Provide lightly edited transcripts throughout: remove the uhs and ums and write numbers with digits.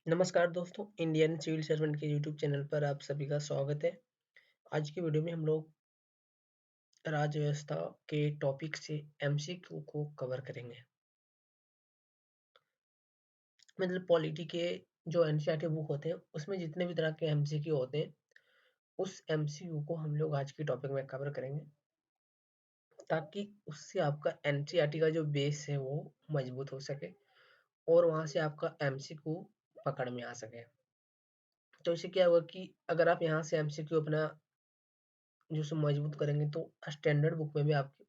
नमस्कार दोस्तों, Indian civil servant के यूट्यूब चैनल पर आप सभी का स्वागत है। आज की वीडियो में हम लोग राज्य व्यवस्था के टॉपिक से एमसीक्यू को कवर करेंगे। मतलब पॉलिटी के जो एनसीईआरटी बुक होते हैं, उसमें जितने भी तरह के एमसीक्यू होते हैं, उस एमसीक्यू को हम लोग आज की टॉपिक में कवर करेंगे, ताकि उससे आपका एनसीईआरटी का जो बेस है वो मजबूत हो सके और वहाँ से आपका एमसीक्यू पकड़ में आ सके। तो इससे क्या होगा कि अगर आप यहाँ से एमसीक्यू अपना जो सो मजबूत करेंगे तो स्टैंडर्ड बुक में भी आपकी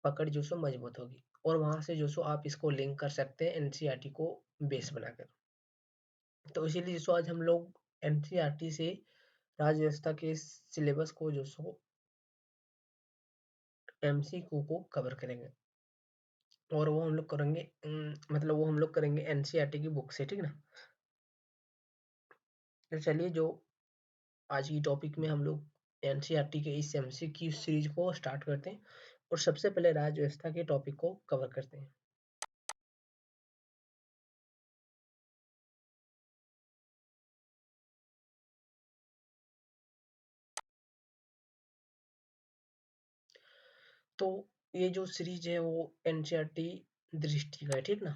पकड़ जो सो मजबूत होगी और वहां से जो सो आप इसको लिंक कर सकते हैं एनसीईआरटी को बेस बनाकर। तो इसीलिए जो सो आज हम लोग एनसीईआरटी से राज्य व्यवस्था के सिलेबस को जो सो एमसीक्यू को कवर करेंगे और वो हम लोग करेंगे मतलब वो हम लोग करेंगे एनसीईआरटी की बुक से, ठीक ना। तो चलिए जो आज की टॉपिक में हम लोग एनसीईआरटी के इस एमसीक्यू सीरीज को स्टार्ट करते हैं और सबसे पहले राज्य व्यवस्था के टॉपिक को कवर करते हैं। तो ये जो सीरीज है वो एनसीईआरटी दृष्टि का है, ठीक ना।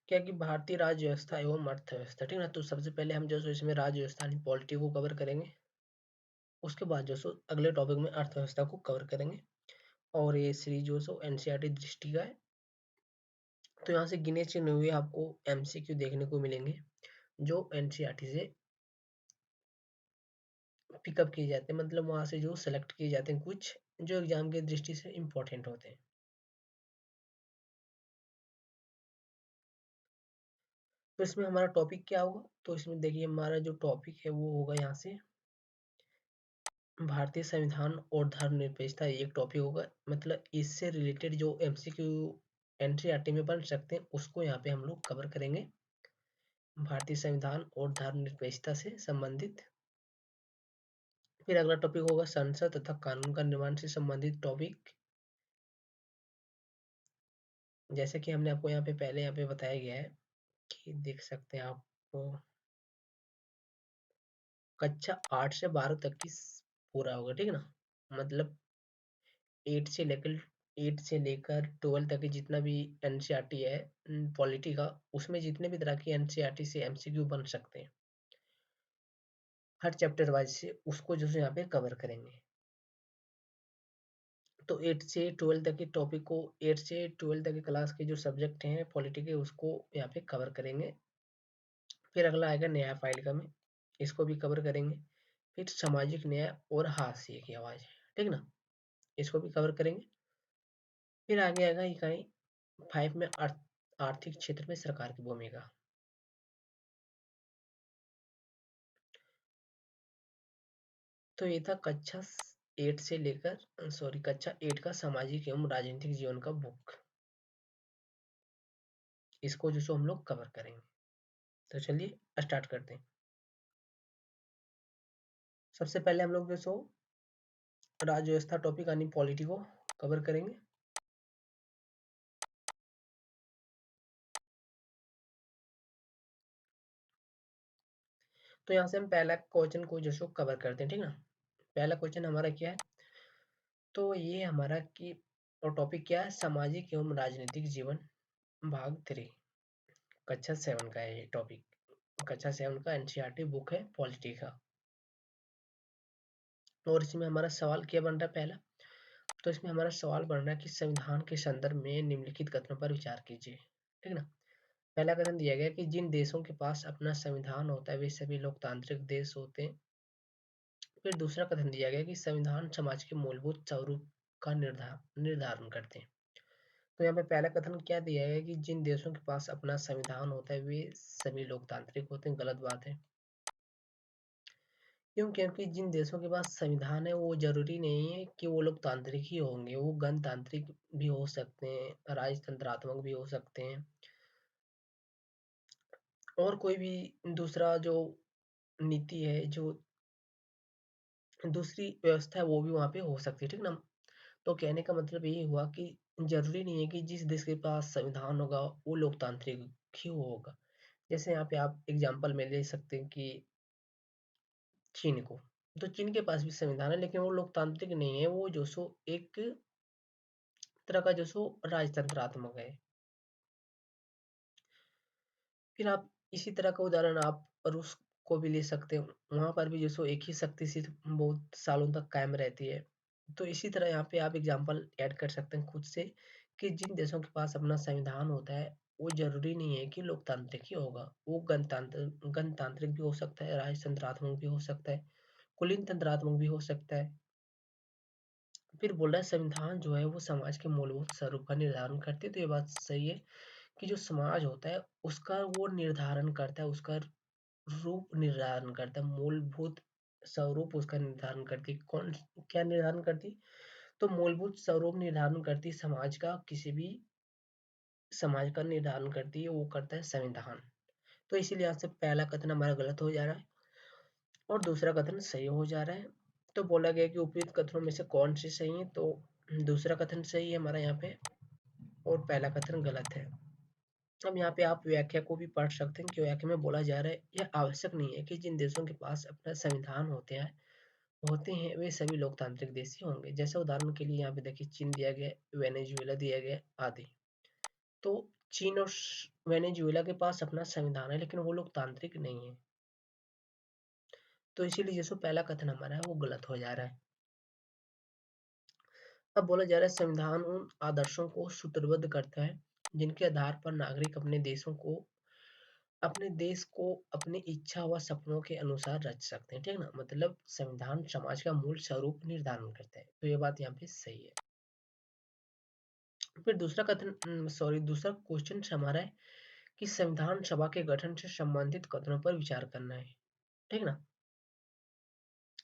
क्या कि भारतीय राज्य व्यवस्था एवं अर्थव्यवस्था, ठीक ना। तो सबसे पहले हम जो सो इसमें राज्य व्यवस्था यानी पॉलिटी को कवर करेंगे, उसके बाद जो सो अगले टॉपिक में अर्थव्यवस्था को कवर करेंगे और ये सीरीज जो सो एनसीईआरटी दृष्टि का है। तो यहाँ से गिने चुने हुए आपको एमसीक्यू देखने को मिलेंगे जो एनसीईआरटी से पिकअप किए जाते हैं, मतलब वहाँ से जो सेलेक्ट किए जाते हैं कुछ जो एग्जाम की दृष्टि से इम्पोर्टेंट होते हैं। तो इसमें हमारा टॉपिक क्या होगा, तो इसमें देखिए हमारा जो टॉपिक है वो होगा यहाँ से भारतीय संविधान और धर्मनिरपेक्षता, एक टॉपिक होगा। मतलब इससे रिलेटेड जो एमसीक्यू एनसीईआरटी में बन सकते हैं उसको यहाँ पे हम लोग कवर करेंगे, भारतीय संविधान और धर्मनिरपेक्षता से संबंधित। फिर अगला टॉपिक होगा संसद तथा कानून का निर्माण से संबंधित टॉपिक। जैसे कि हमने आपको यहाँ पे पहले यहाँ पे बताया गया है कि देख सकते हैं आप, कक्षा 8 से 12 तक की पूरा होगा, ठीक ना। मतलब 8 से लेकर 8 से लेकर 12 तक की जितना भी एनसीईआरटी है पॉलिटी का, उसमें जितने भी तरह की एनसीईआरटी से एमसीक्यू बन सकते हैं हर चैप्टर वाइज से, उसको जो है यहाँ पे कवर करेंगे। तो 8 से 12 तक के टॉपिक को, 8 से 12 तक की क्लास के जो सब्जेक्ट हैं पॉलिटी के, उसको यहाँ पे कवर करेंगे। फिर अगला आएगा न्याय पालिका में, इसको भी कवर करेंगे। फिर सामाजिक न्याय और हाशिए की आवाज, ठीक ना, इसको भी कवर करेंगे। फिर आगे आएगा इकाई 5 में आर्थिक क्षेत्र में सरकार की भूमिका। तो ये था कक्षा 8 से लेकर कक्षा 8 का सामाजिक एवं राजनीतिक जीवन का बुक, इसको जो सो हम लोग कवर करेंगे। तो चलिए स्टार्ट करते हैं। सबसे पहले हम लोग जो सो राज्य व्यवस्था टॉपिक यानी पॉलिटी को कवर करेंगे। तो यहाँ से हम पहला क्वेश्चन को जो सो कवर करते हैं, ठीक ना। पहला क्वेश्चन हमारा क्या है, तो ये हमारा की और टॉपिक क्या है, सामाजिक एवं राजनीतिक जीवन भाग 3, कक्षा 7 का है ये टॉपिक। कक्षा 7 का एनसीईआरटी बुक है पॉलिटी का। और इसमें हमारा सवाल क्या बन रहा है पहला, तो इसमें हमारा सवाल बन रहा है कि संविधान के संदर्भ में निम्नलिखित कथनों पर विचार कीजिए, ठीक ना। पहला कथन दिया गया कि जिन देशों के पास अपना संविधान होता है वे सभी लोकतांत्रिक देश होते हैं। फिर दूसरा कथन दिया गया कि संविधान समाज के मूलभूत स्वरूप का निर्धारण करते हैं। तो यहाँ पे पहला कथन क्या दिया गया कि जिन देशों के पास अपना संविधान होता है वे सभी लोकतांत्रिक होते हैं, गलत बात है। क्यों, क्योंकि जिन देशों के पास संविधान है वो जरूरी नहीं है कि वो लोकतांत्रिक ही होंगे, वो गणतांत्रिक भी हो सकते हैं, राजतंत्रात्मक भी हो सकते हैं। और कोई भी दूसरा जो नीति है, जो दूसरी व्यवस्था है, वो भी वहाँ पे हो सकती है, ठीक ना? तो कहने का मतलब यही हुआ कि ज़रूरी नहीं है कि जिस देश के पास संविधान होगा, वो लोकतांत्रिक ही होगा। जैसे यहाँ पे आप एग्ज़ाम्पल में ले सकते हैं कि चीन को। तो चीन के पास भी संविधान है, लेकिन वो लोकतांत्रिक नहीं है, वो जो सो एक तरह का जो सो राजतंत्रात्मक है। फिर आप इसी तरह का उदाहरण आप रूस को भी ले सकते हो। वहाँ पर भी जो सो एक ही शक्ति सिर्फ बहुत सालों तक कायम रहती है। तो इसी तरह यहाँ पे आप एग्जांपल ऐड कर सकते हैं खुद से कि जिन देशों के पास अपना संविधान होता है, वो ज़रूरी नहीं है कि लोकतांत्रिक ही होगा। वो गणतांत्रिक भी हो सकता है, राजतंत्रात्मक भी हो सकता है, कुलीन तंत्रात्मक भी हो सकता है। फिर बोल रहा है संविधान जो है वो समाज के मूलभूत स्वरूप का निर्धारण करती है। तो ये बात सही है कि जो समाज होता है उसका वो निर्धारण करता है, उसका रूप निर्धारण करता है, मूलभूत स्वरूप उसका निर्धारण करती है। कौन क्या निर्धारण करती है? तो मूलभूत स्वरूप निर्धारण करती है समाज का, किसी भी समाज का निर्धारण करती है, वो करता है संविधान। तो इसीलिए यहाँ से पहला कथन हमारा गलत हो जा रहा है और दूसरा कथन सही हो जा रहा है। तो बोला गया कि उपयुक्त कथनों में से कौन से सही है, तो दूसरा कथन सही है हमारा यहाँ पे और पहला कथन गलत है। अब यहाँ पे आप व्याख्या को भी पढ़ सकते हैं कि व्याख्या में बोला जा रहा है यह आवश्यक नहीं है कि जिन देशों के पास अपना संविधान होते हैं वे सभी लोकतांत्रिक देश ही होंगे। जैसे उदाहरण के लिए यहाँ पे देखिए चीन दिया गया, वेनेजुएला दिया गया आदि। तो चीन और वेनेजुएला के पास अपना संविधान है, लेकिन वो लोकतांत्रिक नहीं है। तो इसीलिए जैसे पहला कथन हमारा है वो गलत हो जा रहा है। अब बोला जा रहा है संविधान उन आदर्शों को सूत्रबद्ध करता है जिनके आधार पर नागरिक अपने देश को अपनी इच्छा व सपनों के अनुसार रच सकते हैं, ठीक ना? मतलब संविधान समाज का मूल स्वरूप निर्धारण करता है। तो ये बात यहाँ पे सही है। फिर दूसरा क्वेश्चन हमारा है कि संविधान सभा के गठन से संबंधित कथनों पर विचार करना है, ठीक ना?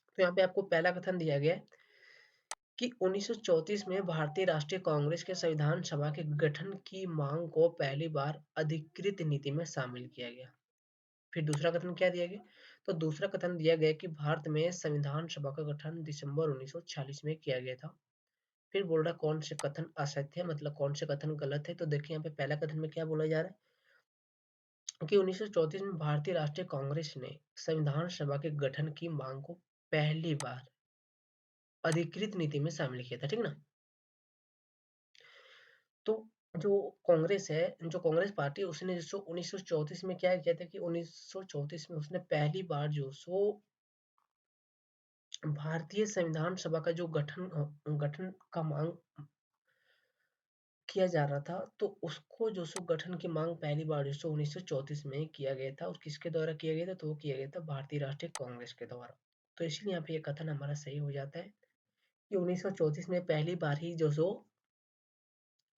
तो यहाँ पे आपको पहला कथन दिया गया है कि 1934 में भारतीय राष्ट्रीय कांग्रेस के संविधान सभा के गठन की मांग को पहली बार अधिकृत नीति में शामिल किया गया। फिर दूसरा कथन क्या दिया गया? तो दूसरा कथन दिया गया कि भारत में संविधान सभा का गठन दिसंबर 1946 में किया गया था। फिर बोल रहा कौन से कथन असत्य है, मतलब कौन से कथन गलत है। तो देखिए यहाँ पे पहला कथन में क्या बोला जा रहा है कि 1934 में भारतीय राष्ट्रीय कांग्रेस ने संविधान सभा के गठन की मांग को पहली बार अधिकृत नीति में शामिल किया था, ठीक ना? तो जो जो कांग्रेस पार्टी है, उसने जो 1934 में क्या किया था कि 1934 में उसने पहली बार जो सो भारतीय संविधान सभा का जो गठन का मांग किया जा रहा था, तो उसको जो सो गठन की मांग पहली बार जो सो 1934 में किया गया था। और किसके द्वारा किया गया था? तो वो किया गया था भारतीय राष्ट्रीय कांग्रेस के द्वारा। तो इसलिए यहाँ पे ये कथन हमारा सही हो जाता है कि 1934 में पहली बार ही जो सो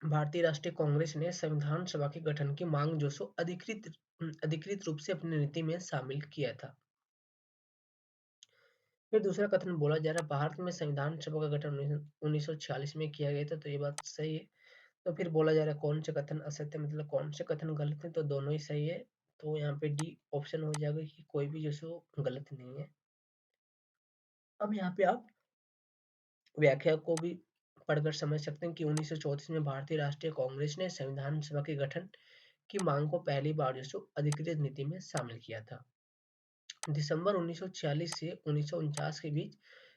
भारतीय राष्ट्रीय कांग्रेस ने संविधान सभा के गठन की मांग जो सो अधिकृत रूप से अपनी नीति में शामिल किया था। फिर दूसरा कथन बोला जा रहा है भारत में संविधान सभा का गठन 1946 में किया गया था। तो ये बात सही है। तो फिर बोला जा रहा है कौन से कथन असत्य, मतलब कौन से कथन गलत है। तो दोनों ही सही है। तो यहाँ पे डी ऑप्शन हो जाएगा कि कोई भी जो सो गलत नहीं है। अब यहाँ पे आप व्याख्या को भी पढ़कर समझ सकते हैं कि 1934 में भारतीय राष्ट्रीय कांग्रेस ने संविधान सभा के गठन की मांग को पहली बार जो सो अधिकृत नीति में शामिल किया था। दिसंबर 1946 से 1949 के बीच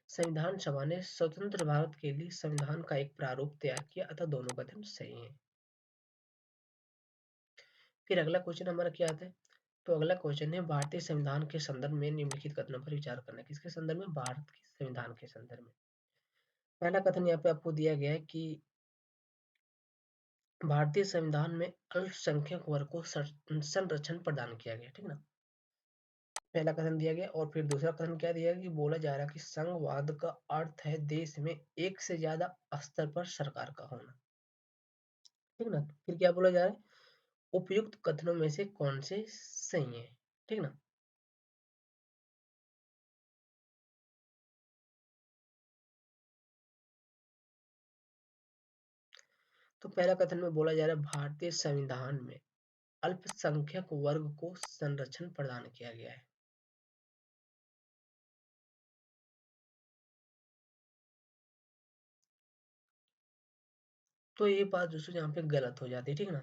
संविधान सभा ने स्वतंत्र भारत के लिए संविधान का एक प्रारूप तैयार किया, अतः दोनों कथन सही हैं। फिर अगला क्वेश्चन हमारा क्या आता है? तो अगला क्वेश्चन है भारतीय संविधान के संदर्भ में निम्नलिखित कथनों पर विचार करना। किसके संदर्भ में? भारत के संविधान के संदर्भ में। पहला कथन यहाँ पे आपको दिया गया है कि भारतीय संविधान में अल्पसंख्यक वर्ग को संरक्षण प्रदान किया गया, ठीक ना? पहला कथन दिया गया। और फिर दूसरा कथन क्या दिया गया कि बोला जा रहा है कि संघवाद का अर्थ है देश में एक से ज्यादा स्तर पर सरकार का होना, ठीक ना? फिर क्या बोला जा रहा है? उपयुक्त कथनों में से कौन से सही है, ठीक ना? तो पहला कथन में बोला जा रहा है भारतीय संविधान में अल्पसंख्यक वर्ग को संरक्षण प्रदान किया गया है। तो ये बात दोस्तों यहाँ पे गलत हो जाती है, ठीक ना।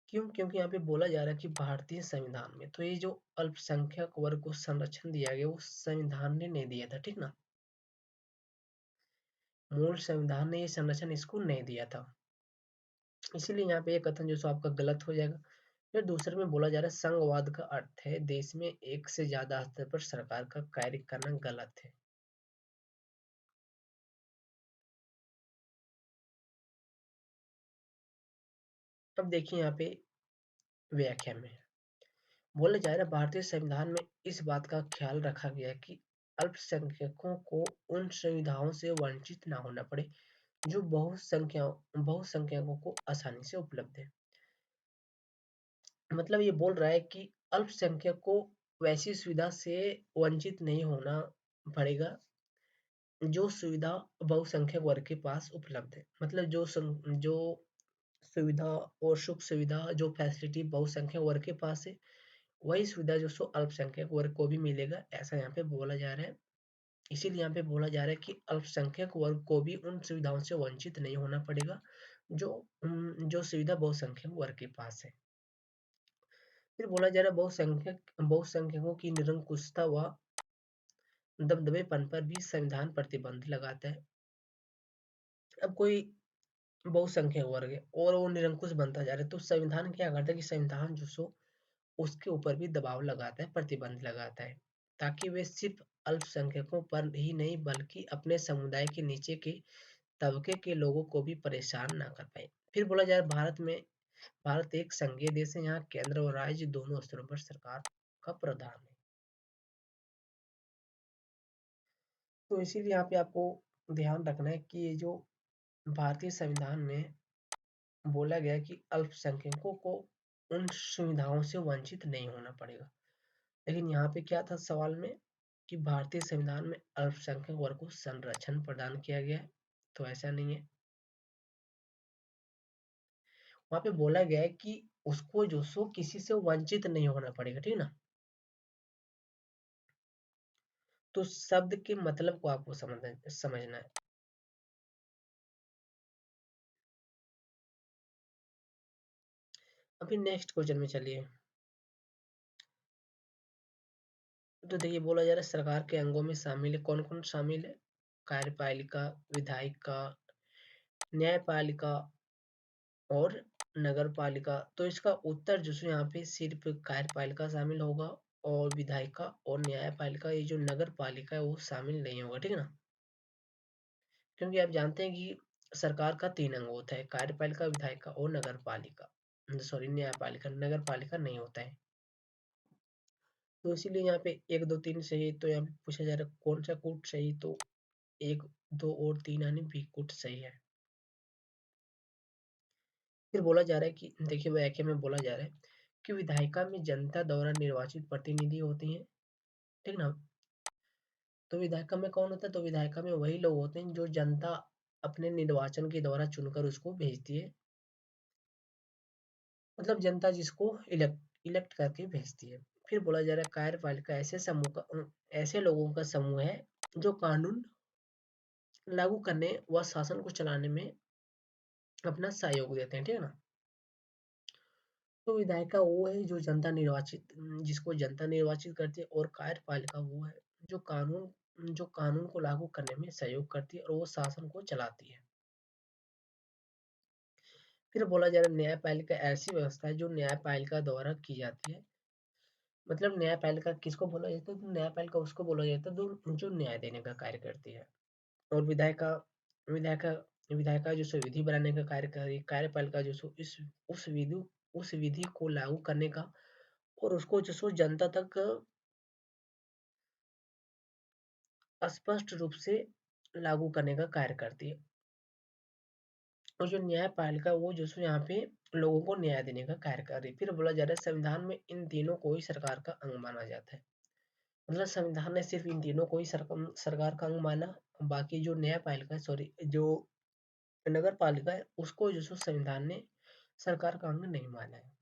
क्यों? क्योंकि यहाँ पे बोला जा रहा है कि भारतीय संविधान में, तो ये जो अल्पसंख्यक वर्ग को संरक्षण दिया गया वो संविधान ने नहीं दिया था, ठीक ना। मूल संविधान ने ये संरक्षण इसको नहीं दिया था, इसीलिए यहाँ पे ये कथन जो सो आपका गलत हो जाएगा। फिर दूसरे में बोला जा रहा है संघवाद का अर्थ है देश में एक से ज्यादा स्तर पर सरकार का कार्य करना गलत है। अब देखिए यहाँ पे व्याख्या में बोला जा रहा है भारतीय संविधान में इस बात का ख्याल रखा गया है कि अल्पसंख्यकों को उन सुविधाओं से वंचित ना होना पड़े जो बहुसंख्यकों को आसानी से उपलब्ध है। मतलब ये बोल रहा है कि अल्पसंख्यक को वैसी सुविधा से वंचित नहीं होना पड़ेगा जो सुविधा बहुसंख्यक वर्ग के पास उपलब्ध है। मतलब जो सुविधा और सुख सुविधा जो फैसिलिटी बहुसंख्यक वर्ग के पास है वही सुविधा जो सो अल्पसंख्यक वर्ग को भी मिलेगा, ऐसा यहाँ पे बोला जा रहा है। इसीलिए यहाँ पे बोला जा रहा है कि अल्पसंख्यक वर्ग को भी उन सुविधाओं से वंचित नहीं होना पड़ेगा जो सुविधा बहुसंख्यक वर्ग के पास है। फिर बोला जा रहा है बहुसंख्यकों की निरंकुशता व दबदबेपन पर भी संविधान प्रतिबंध लगाता है। अब कोई बहुसंख्यक वर्ग है और वो निरंकुश बनता जा रहा है तो संविधान क्या करता है कि संविधान जो सो उसके ऊपर भी दबाव लगाता है, प्रतिबंध लगाता है, ताकि वे सिर्फ अल्पसंख्यकों पर ही नहीं बल्कि अपने समुदाय के नीचे के तबके के लोगों को भी परेशान ना कर पाए। फिर बोला जाए भारत एक संघीय देश है, यहाँ केंद्र और राज्य दोनों स्तरों पर सरकार का प्रावधान है। तो इसीलिए यहाँ पे आपको ध्यान रखना है कि ये जो भारतीय संविधान में बोला गया है कि अल्पसंख्यकों को उन सुविधाओं से वंचित नहीं होना पड़ेगा, लेकिन यहाँ पे क्या था सवाल में कि भारतीय संविधान में अल्पसंख्यक वर्ग को संरक्षण प्रदान किया गया है, तो ऐसा नहीं है। वहां पे बोला गया है कि उसको जो सो किसी से वंचित नहीं होना पड़ेगा, ठीक ना। तो शब्द के मतलब को आपको समझना है। अभी नेक्स्ट क्वेश्चन में चलिए। तो देखिए बोला जा रहा है सरकार के अंगों में शामिल है, कौन कौन शामिल है। कार्यपालिका, विधायिका, न्यायपालिका और नगर पालिका। तो इसका उत्तर जो है यहाँ पे सिर्फ कार्यपालिका शामिल होगा और विधायिका और न्यायपालिका, ये जो नगर पालिका है वो शामिल नहीं होगा, ठीक है ना। क्योंकि आप जानते हैं कि सरकार का 3 अंग होता है, कार्यपालिका, विधायिका और नगर पालिका। सॉरी, न्यायपालिका, नगर पालिका नहीं होता है। तो इसीलिए यहाँ पे 1 2 3 सही, तो यहाँ पे पूछा जा रहा है कौन सा कूट सही, तो 1 2 और 3 यानी बी कूट सही है। फिर बोला जा रहा है कि देखिए व्याख्या में बोला जा रहा है कि विधायिका में जनता द्वारा निर्वाचित प्रतिनिधि होते हैं, ठीक ना। तो विधायिका में कौन होता है, तो विधायिका में वही लोग होते हैं जो जनता अपने निर्वाचन के द्वारा चुनकर उसको भेजती है। मतलब जनता जिसको इलेक्ट इलेक्ट करके भेजती है। फिर बोला जा रहा है कार्यपालिका ऐसे लोगों का समूह है जो कानून लागू करने व शासन को चलाने में अपना सहयोग देते हैं, ठीक है ना। तो विधायिका वो है जो जनता निर्वाचित जिसको जनता निर्वाचित करती है, और कार्यपालिका वो है जो कानून को लागू करने में सहयोग करती है और वो शासन को चलाती है। फिर बोला जा रहा है न्यायपालिका ऐसी व्यवस्था है जो न्यायपालिका द्वारा की जाती है। मतलब न्यायपालिका किसको बोला जाता है, तो न्यायपालिका उसको बोला जाता है जो न्याय देने का कार्य करती है। और विधायिका विधायिका जो सो विधि बनाने का कार्य कर रही है, कार्यपालिका जो सो इस उस विधि को लागू करने का और उसको जो सो जनता तक स्पष्ट रूप से लागू करने का कार्य करती है। और जो न्यायपालिका वो जो सो यहाँ पे लोगों को न्याय देने का कार्य कर रही है। फिर बोला जा रहा है संविधान में इन तीनों को ही सरकार का अंग माना जाता है। मतलब संविधान ने सिर्फ इन तीनों को ही सरकार का अंग माना, बाकी जो न्यायपालिका सॉरी जो नगर पालिका है उसको जो सो संविधान ने सरकार का अंग नहीं माना है।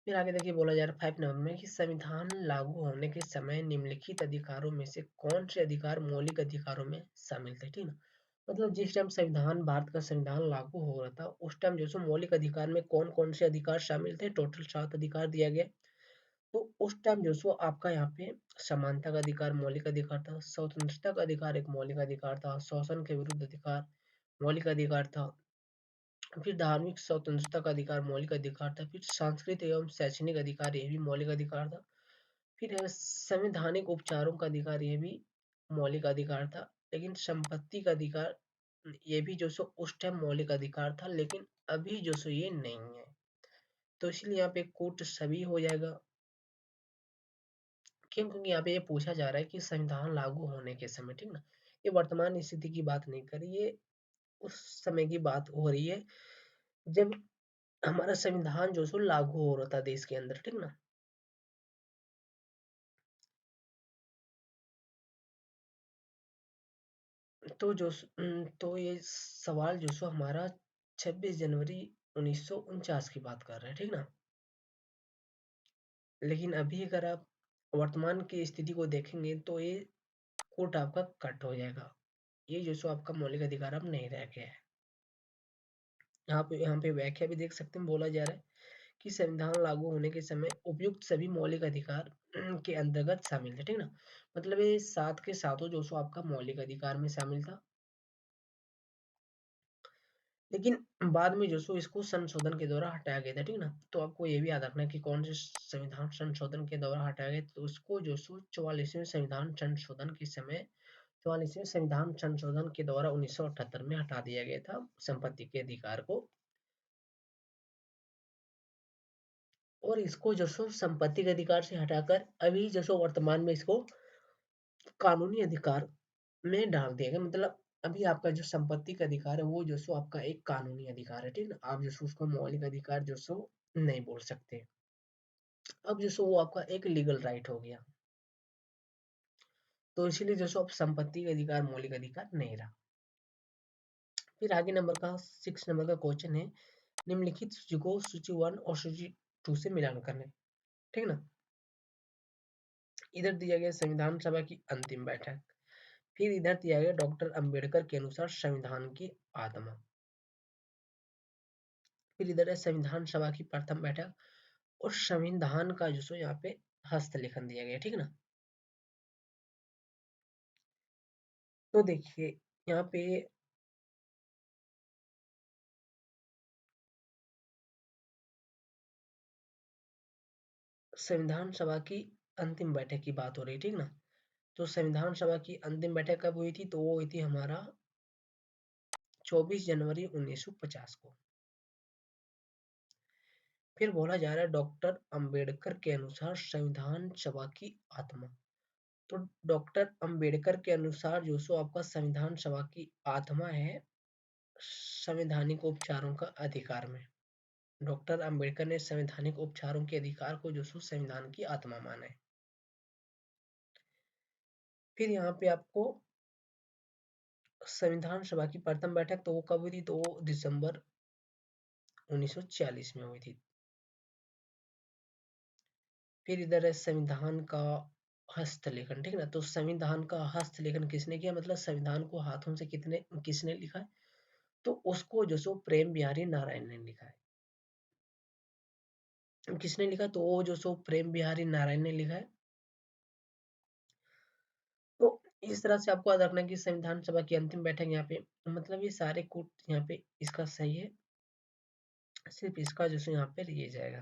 फिर आगे देखिए बोला जा रहा है 5 नंबर में कि संविधान लागू होने के समय निम्नलिखित अधिकारों में से कौन से अधिकार मौलिक अधिकारों में शामिल थे, ठीक ना। मतलब जिस टाइम संविधान भारत का संविधान लागू हो रहा था उस टाइम जो सो मौलिक अधिकार में कौन कौन से अधिकार शामिल थे, टोटल 7 अधिकार दिया गया। तो उस टाइम जो सो आपका यहाँ पे समानता का अधिकार मौलिक अधिकार था, स्वतंत्रता का अधिकार एक मौलिक अधिकार था, शोषण के विरुद्ध अधिकार मौलिक अधिकार था, फिर धार्मिक स्वतंत्रता का अधिकार मौलिक अधिकार था, फिर सांस्कृतिक एवं शैक्षणिक अधिकार ये भी मौलिक अधिकार था, फिर है संवैधानिक उपचारों का अधिकार ये भी मौलिक अधिकार था। लेकिन संपत्ति का अधिकार ये भी जो सो उस टाइम मौलिक अधिकार था, लेकिन अभी जो सो ये नहीं है। तो इसलिए यहाँ पे कोट सभी हो जाएगा। क्यों? क्योंकि यहाँ पे ये पूछा जा रहा है कि संविधान लागू होने के समय, ठीक ना, ये वर्तमान स्थिति की बात नहीं कर रही, ये उस समय की बात हो रही है जब हमारा संविधान जो सो लागू हो रहा था देश के अंदर, ठीक ना। तो ये सवाल जो सो हमारा 26 जनवरी 1949 की बात कर रहे हैं, ठीक ना। लेकिन अभी अगर आप वर्तमान की स्थिति को देखेंगे तो ये कोट आपका कट हो जाएगा, ये जो सो आपका मौलिक अधिकार अब नहीं रह गया है। आप यहाँ पे व्याख्या भी देख सकते हैं, बोला जा रहा है कि संविधान लागू होने के समय उपयुक्त सभी मौलिक अधिकार के अंतर्गत शामिल थे, ठीक ना। मतलब ये सात के सातों जो सो आपका मौलिक अधिकार में शामिल था। लेकिन बाद में जो सो इसको संशोधन के द्वारा हटाया गया था, ठीक ना। तो आपको ये भी याद रखना है कि कौन से संविधान संशोधन के द्वारा हटाया गया, तो उसको जो सो 44वें संविधान संशोधन के समय 44वें संविधान संशोधन के द्वारा 1978 में हटा दिया गया था संपत्ति के अधिकार को। और इसको जो सो संपत्ति के अधिकार से हटाकर अभी जो सो वर्तमान में इसको कानूनी अधिकार में डाल दिया गया। मतलब अभी आपका जो संपत्ति का अधिकार है वो जो सो आपका एक कानूनी अधिकार है, ठीक ना। आप जो सो उसको मौलिक अधिकार जो सो नहीं बोल सकते। अब जो सो वो आपका एक लीगल राइट हो गया। तो इसीलिए जो सो अब संपत्ति का अधिकार मौलिक अधिकार नहीं रहा। फिर आगे नंबर का 6 नंबर का क्वेश्चन है, निम्नलिखित सूची को सूची 1 और सूची 2 से मिलान करने, ठीक ना। इधर दिया गया संविधान सभा की अंतिम बैठक, फिर इधर दिया गया डॉक्टर अंबेडकर के अनुसार संविधान की आत्मा, फिर इधर है संविधान सभा की प्रथम बैठक और संविधान का जो सो यहाँ पे हस्तलेखन दिया गया, ठीक ना। तो देखिए यहाँ पे संविधान सभा की अंतिम बैठक की बात हो रही, ठीक ना। तो संविधान सभा की अंतिम बैठक कब हुई थी, तो वो हुई थी हमारा 24 जनवरी 1950 को। फिर बोला जा रहा है डॉक्टर अंबेडकर के अनुसार संविधान सभा की आत्मा। तो डॉक्टर अंबेडकर के अनुसार जो सो आपका संविधान सभा की आत्मा है संवैधानिक उपचारों का अधिकार में। डॉक्टर अंबेडकर ने संवैधानिक उपचारों के अधिकार को जो सो संविधान की आत्मा माना है। फिर यहाँ पे आपको संविधान सभा की प्रथम बैठक तो वो कब हुई थी, तो वो दिसंबर 1946 में हुई थी। फिर इधर है संविधान का हस्तलेखन, ठीक ना। तो संविधान का हस्तलेखन किसने किया, मतलब संविधान को हाथों से किसने लिखा है, तो उसको जो सो प्रेम बिहारी नारायण ने लिखा है। किसने लिखा, तो वो जो सो प्रेम बिहारी नारायण ने लिखा है। तो इस तरह से आपको याद रखना है कि संविधान सभा की अंतिम बैठक यहाँ पे, मतलब ये सारे कोट यहाँ पे इसका सही है, सिर्फ इसका जो सो यहाँ पे रह जाएगा।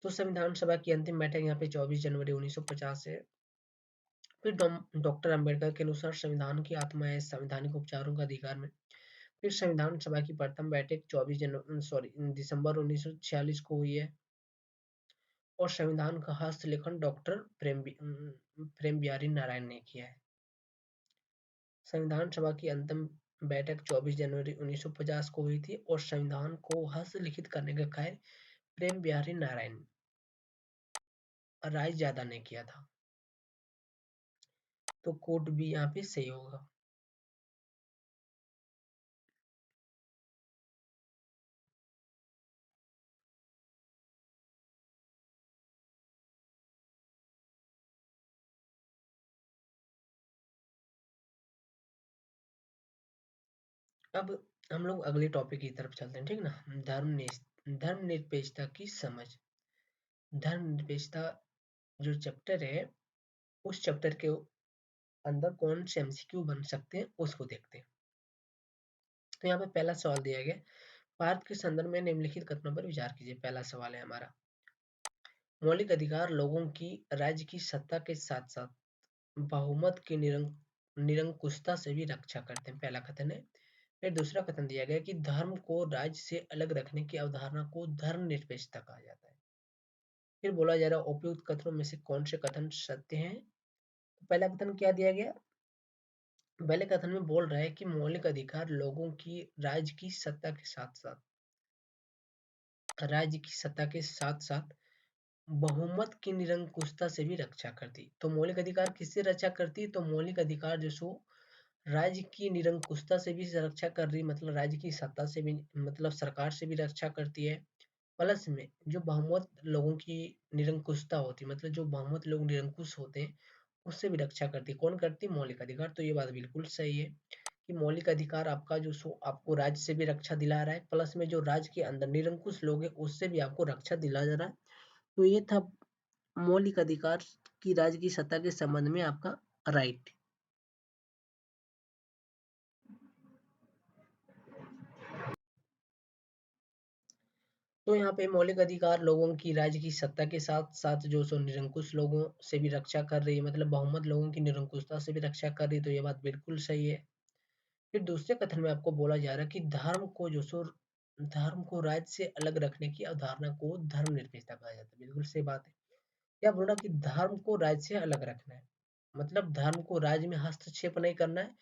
तो संविधान सभा की अंतिम बैठक यहाँ पे 24 जनवरी 1950 है। फिर डॉक्टर अंबेडकर के अनुसार संविधान की आत्मा है संवैधानिक उपचारों का अधिकार में। फिर संविधान सभा की प्रथम बैठक 24 दिसंबर 1946 को हुई है और संविधान का हस्तलेखन डॉक्टर प्रेम बिहारी नारायण ने किया है। संविधान सभा की अंतिम बैठक 24 जनवरी 1950 को हुई थी और संविधान को हस्तलिखित करने का कार्य प्रेम बिहारी नारायण राय ज्यादा ने किया था। तो कोड भी यहाँ पे सही होगा। अब हम लोग अगले टॉपिक की तरफ चलते हैं, ठीक ना। धर्मनिरपेक्षता की समझ। धर्मनिरपेक्षता जो चैप्टर है, उस चैप्टर के अंदर कौन से एमसीक्यू बन सकते हैं उसको देखते हैं। तो यहाँ पे पहला सवाल दिया गया, भारत के संदर्भ में निम्नलिखित कथनों पर विचार कीजिए। पहला सवाल है हमारा, मौलिक अधिकार लोगों की राज्य की सत्ता के साथ साथ बहुमत की निरंकुशता से भी रक्षा करते हैं, पहला कथन है। फिर दूसरा कथन दिया गया कि धर्म को राज्य से अलग रखने की अवधारणा को धर्मनिरपेक्षता कहा जाता है। फिर बोला जा रहा है उपयुक्त कथनों में से कौन से कथन सत्य हैं। तो पहला कथन क्या दिया गया, पहले कथन में बोल रहा है कि मौलिक अधिकार लोगों की राज्य की सत्ता के साथ साथ बहुमत की निरंकुशता से भी रक्षा करती। तो मौलिक अधिकार किससे रक्षा करती है, तो मौलिक अधिकार जो सो राज्य की निरंकुशता से भी रक्षा कर रही, मतलब राज्य की सत्ता से भी, मतलब सरकार से भी रक्षा करती है। प्लस में जो बहुमत लोगों की निरंकुशता होती है, मतलब जो बहुमत लोग निरंकुश होते हैं, उससे भी रक्षा करती है। कौन करती है, मौलिक अधिकार। तो ये बात बिल्कुल सही है कि मौलिक अधिकार आपका जो सो आपको राज्य से भी रक्षा दिला रहा है, प्लस में जो राज्य के अंदर निरंकुश लोग हैं उससे भी आपको रक्षा दिला जा रहा है। तो ये था मौलिक अधिकार की राज्य की सत्ता के संबंध में आपका राइट। तो यहाँ पे मौलिक अधिकार लोगों की राज्य की सत्ता के साथ साथ जो सो निरंकुश लोगों से भी रक्षा कर रही है, मतलब बहुमत लोगों की निरंकुशता से भी रक्षा कर रही है। तो ये बात बिल्कुल सही है। फिर दूसरे कथन में आपको बोला जा रहा है कि धर्म को राज्य से अलग रखने की अवधारणा को धर्मनिरपेक्षता कहा जाता है। बिल्कुल सही बात है। क्या बोल रहा कि धर्म को राज्य से अलग रखना है, मतलब धर्म को राज्य में हस्तक्षेप नहीं करना है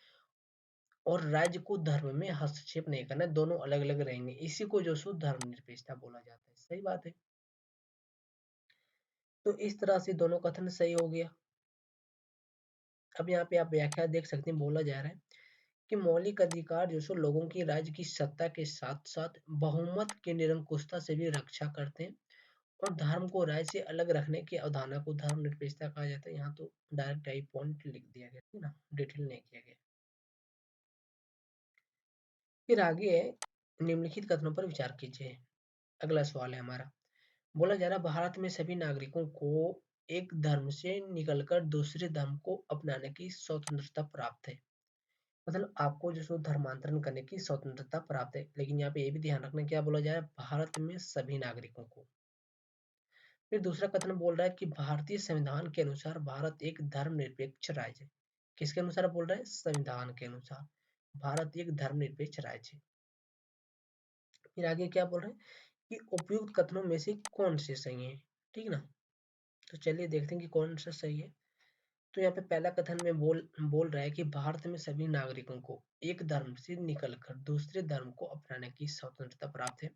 और राज्य को धर्म में हस्तक्षेप नहीं करना है, दोनों अलग अलग रहेंगे। इसी को जो सो धर्मनिरपेक्षता बोला जाता है। सही बात है। तो इस तरह से दोनों कथन सही हो गया। अब यहाँ पे आप व्याख्या देख सकते हैं, बोला जा रहा है कि मौलिक अधिकार जो सो लोगों की राज्य की सत्ता के साथ साथ बहुमत की निरंकुशता से भी रक्षा करते हैं और धर्म को राज्य से अलग रखने की अवधारणा को धर्मनिरपेक्षता कहा जाता है। यहाँ तो डायरेक्ट आई पॉइंट लिख दिया गया है ना, डिटेल नहीं किया गया। फिर आगे है, निम्नलिखित कथनों पर विचार कीजिए। अगला सवाल है हमारा, बोला जा रहा भारत में सभी नागरिकों को एक धर्म से निकलकर दूसरे धर्म को अपनाने की स्वतंत्रता प्राप्त है, मतलब आपको जो सो धर्मांतरण करने की स्वतंत्रता प्राप्त है। लेकिन यहाँ पे ये भी ध्यान रखना, क्या बोला जा रहा है, भारत में सभी नागरिकों को। फिर दूसरा कथन बोल रहा है कि भारतीय संविधान के अनुसार भारत एक धर्मनिरपेक्ष राज्य है। किसके अनुसार बोल रहा है, संविधान के अनुसार भारत एक धर्मनिरपेक्ष राज्य है। फिर आगे क्या बोल रहे हैं कि उपयुक्त कथनों में से कौन से सही है, ठीक ना। तो चलिए देखते हैं कि कौन सा सही है। तो यहाँ पे पहला कथन में बोल रहा है कि भारत में सभी नागरिकों को एक धर्म से निकलकर दूसरे धर्म को अपनाने की स्वतंत्रता प्राप्त है।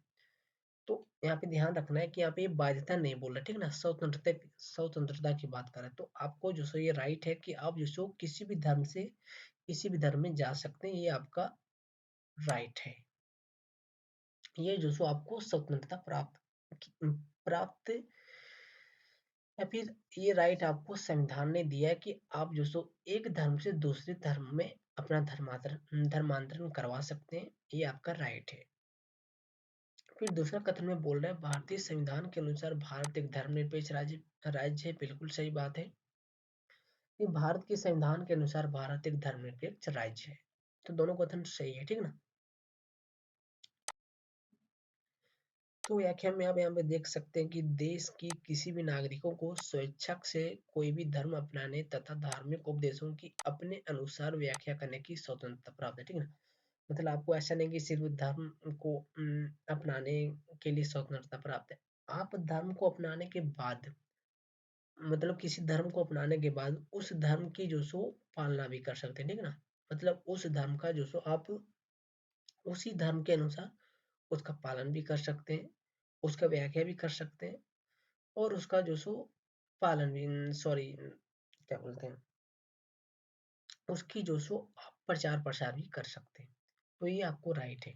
तो यहाँ पे ध्यान रखना है कि यहाँ पे ये बाध्यता नहीं बोल रहा, ठीक ना, स्वतंत्रता की बात कर रहा है। तो आपको जो सो ये राइट है कि आप जो सो किसी भी धर्म से किसी भी धर्म में जा सकते हैं, ये आपका राइट है। ये जो सो आपको स्वतंत्रता प्राप्त या फिर ये राइट आपको संविधान ने दिया है कि आप जो सो एक धर्म से दूसरे धर्म में अपना धर्मांतरण करवा सकते हैं, ये आपका राइट है। फिर दूसरा कथन में बोल रहा है भारतीय संविधान के अनुसार भारत एक धर्मनिरपेक्ष राज्य है। बिल्कुल सही बात है कि भारत के संविधान के अनुसार भारत एक धर्मनिरपेक्ष राज्य है। तो दोनों कथन सही है, ठीक ना। तो व्याख्या में आप यहाँ पे देख सकते हैं कि देश की किसी भी नागरिकों को स्वेच्छा से कोई भी धर्म अपनाने तथा धार्मिक उपदेशों की अपने अनुसार व्याख्या करने की स्वतंत्रता प्राप्त है, ठीक है ना। मतलब आपको ऐसा नहीं कि सिर्फ धर्म को अपनाने के लिए स्वतंत्रता प्राप्त है, आप धर्म को अपनाने के बाद, मतलब किसी धर्म को अपनाने के बाद उस धर्म की जो सो पालना भी कर सकते हैं, ठीक है ना। मतलब उस धर्म का जो सो आप उसी धर्म के अनुसार उसका पालन भी कर सकते हैं, उसका व्याख्या भी कर सकते हैं और उसका जो सो पालन भी, सॉरी क्या बोलते हैं, उसकी जो सो आप प्रचार प्रसार भी कर सकते हैं। तो ये आपको राइट है।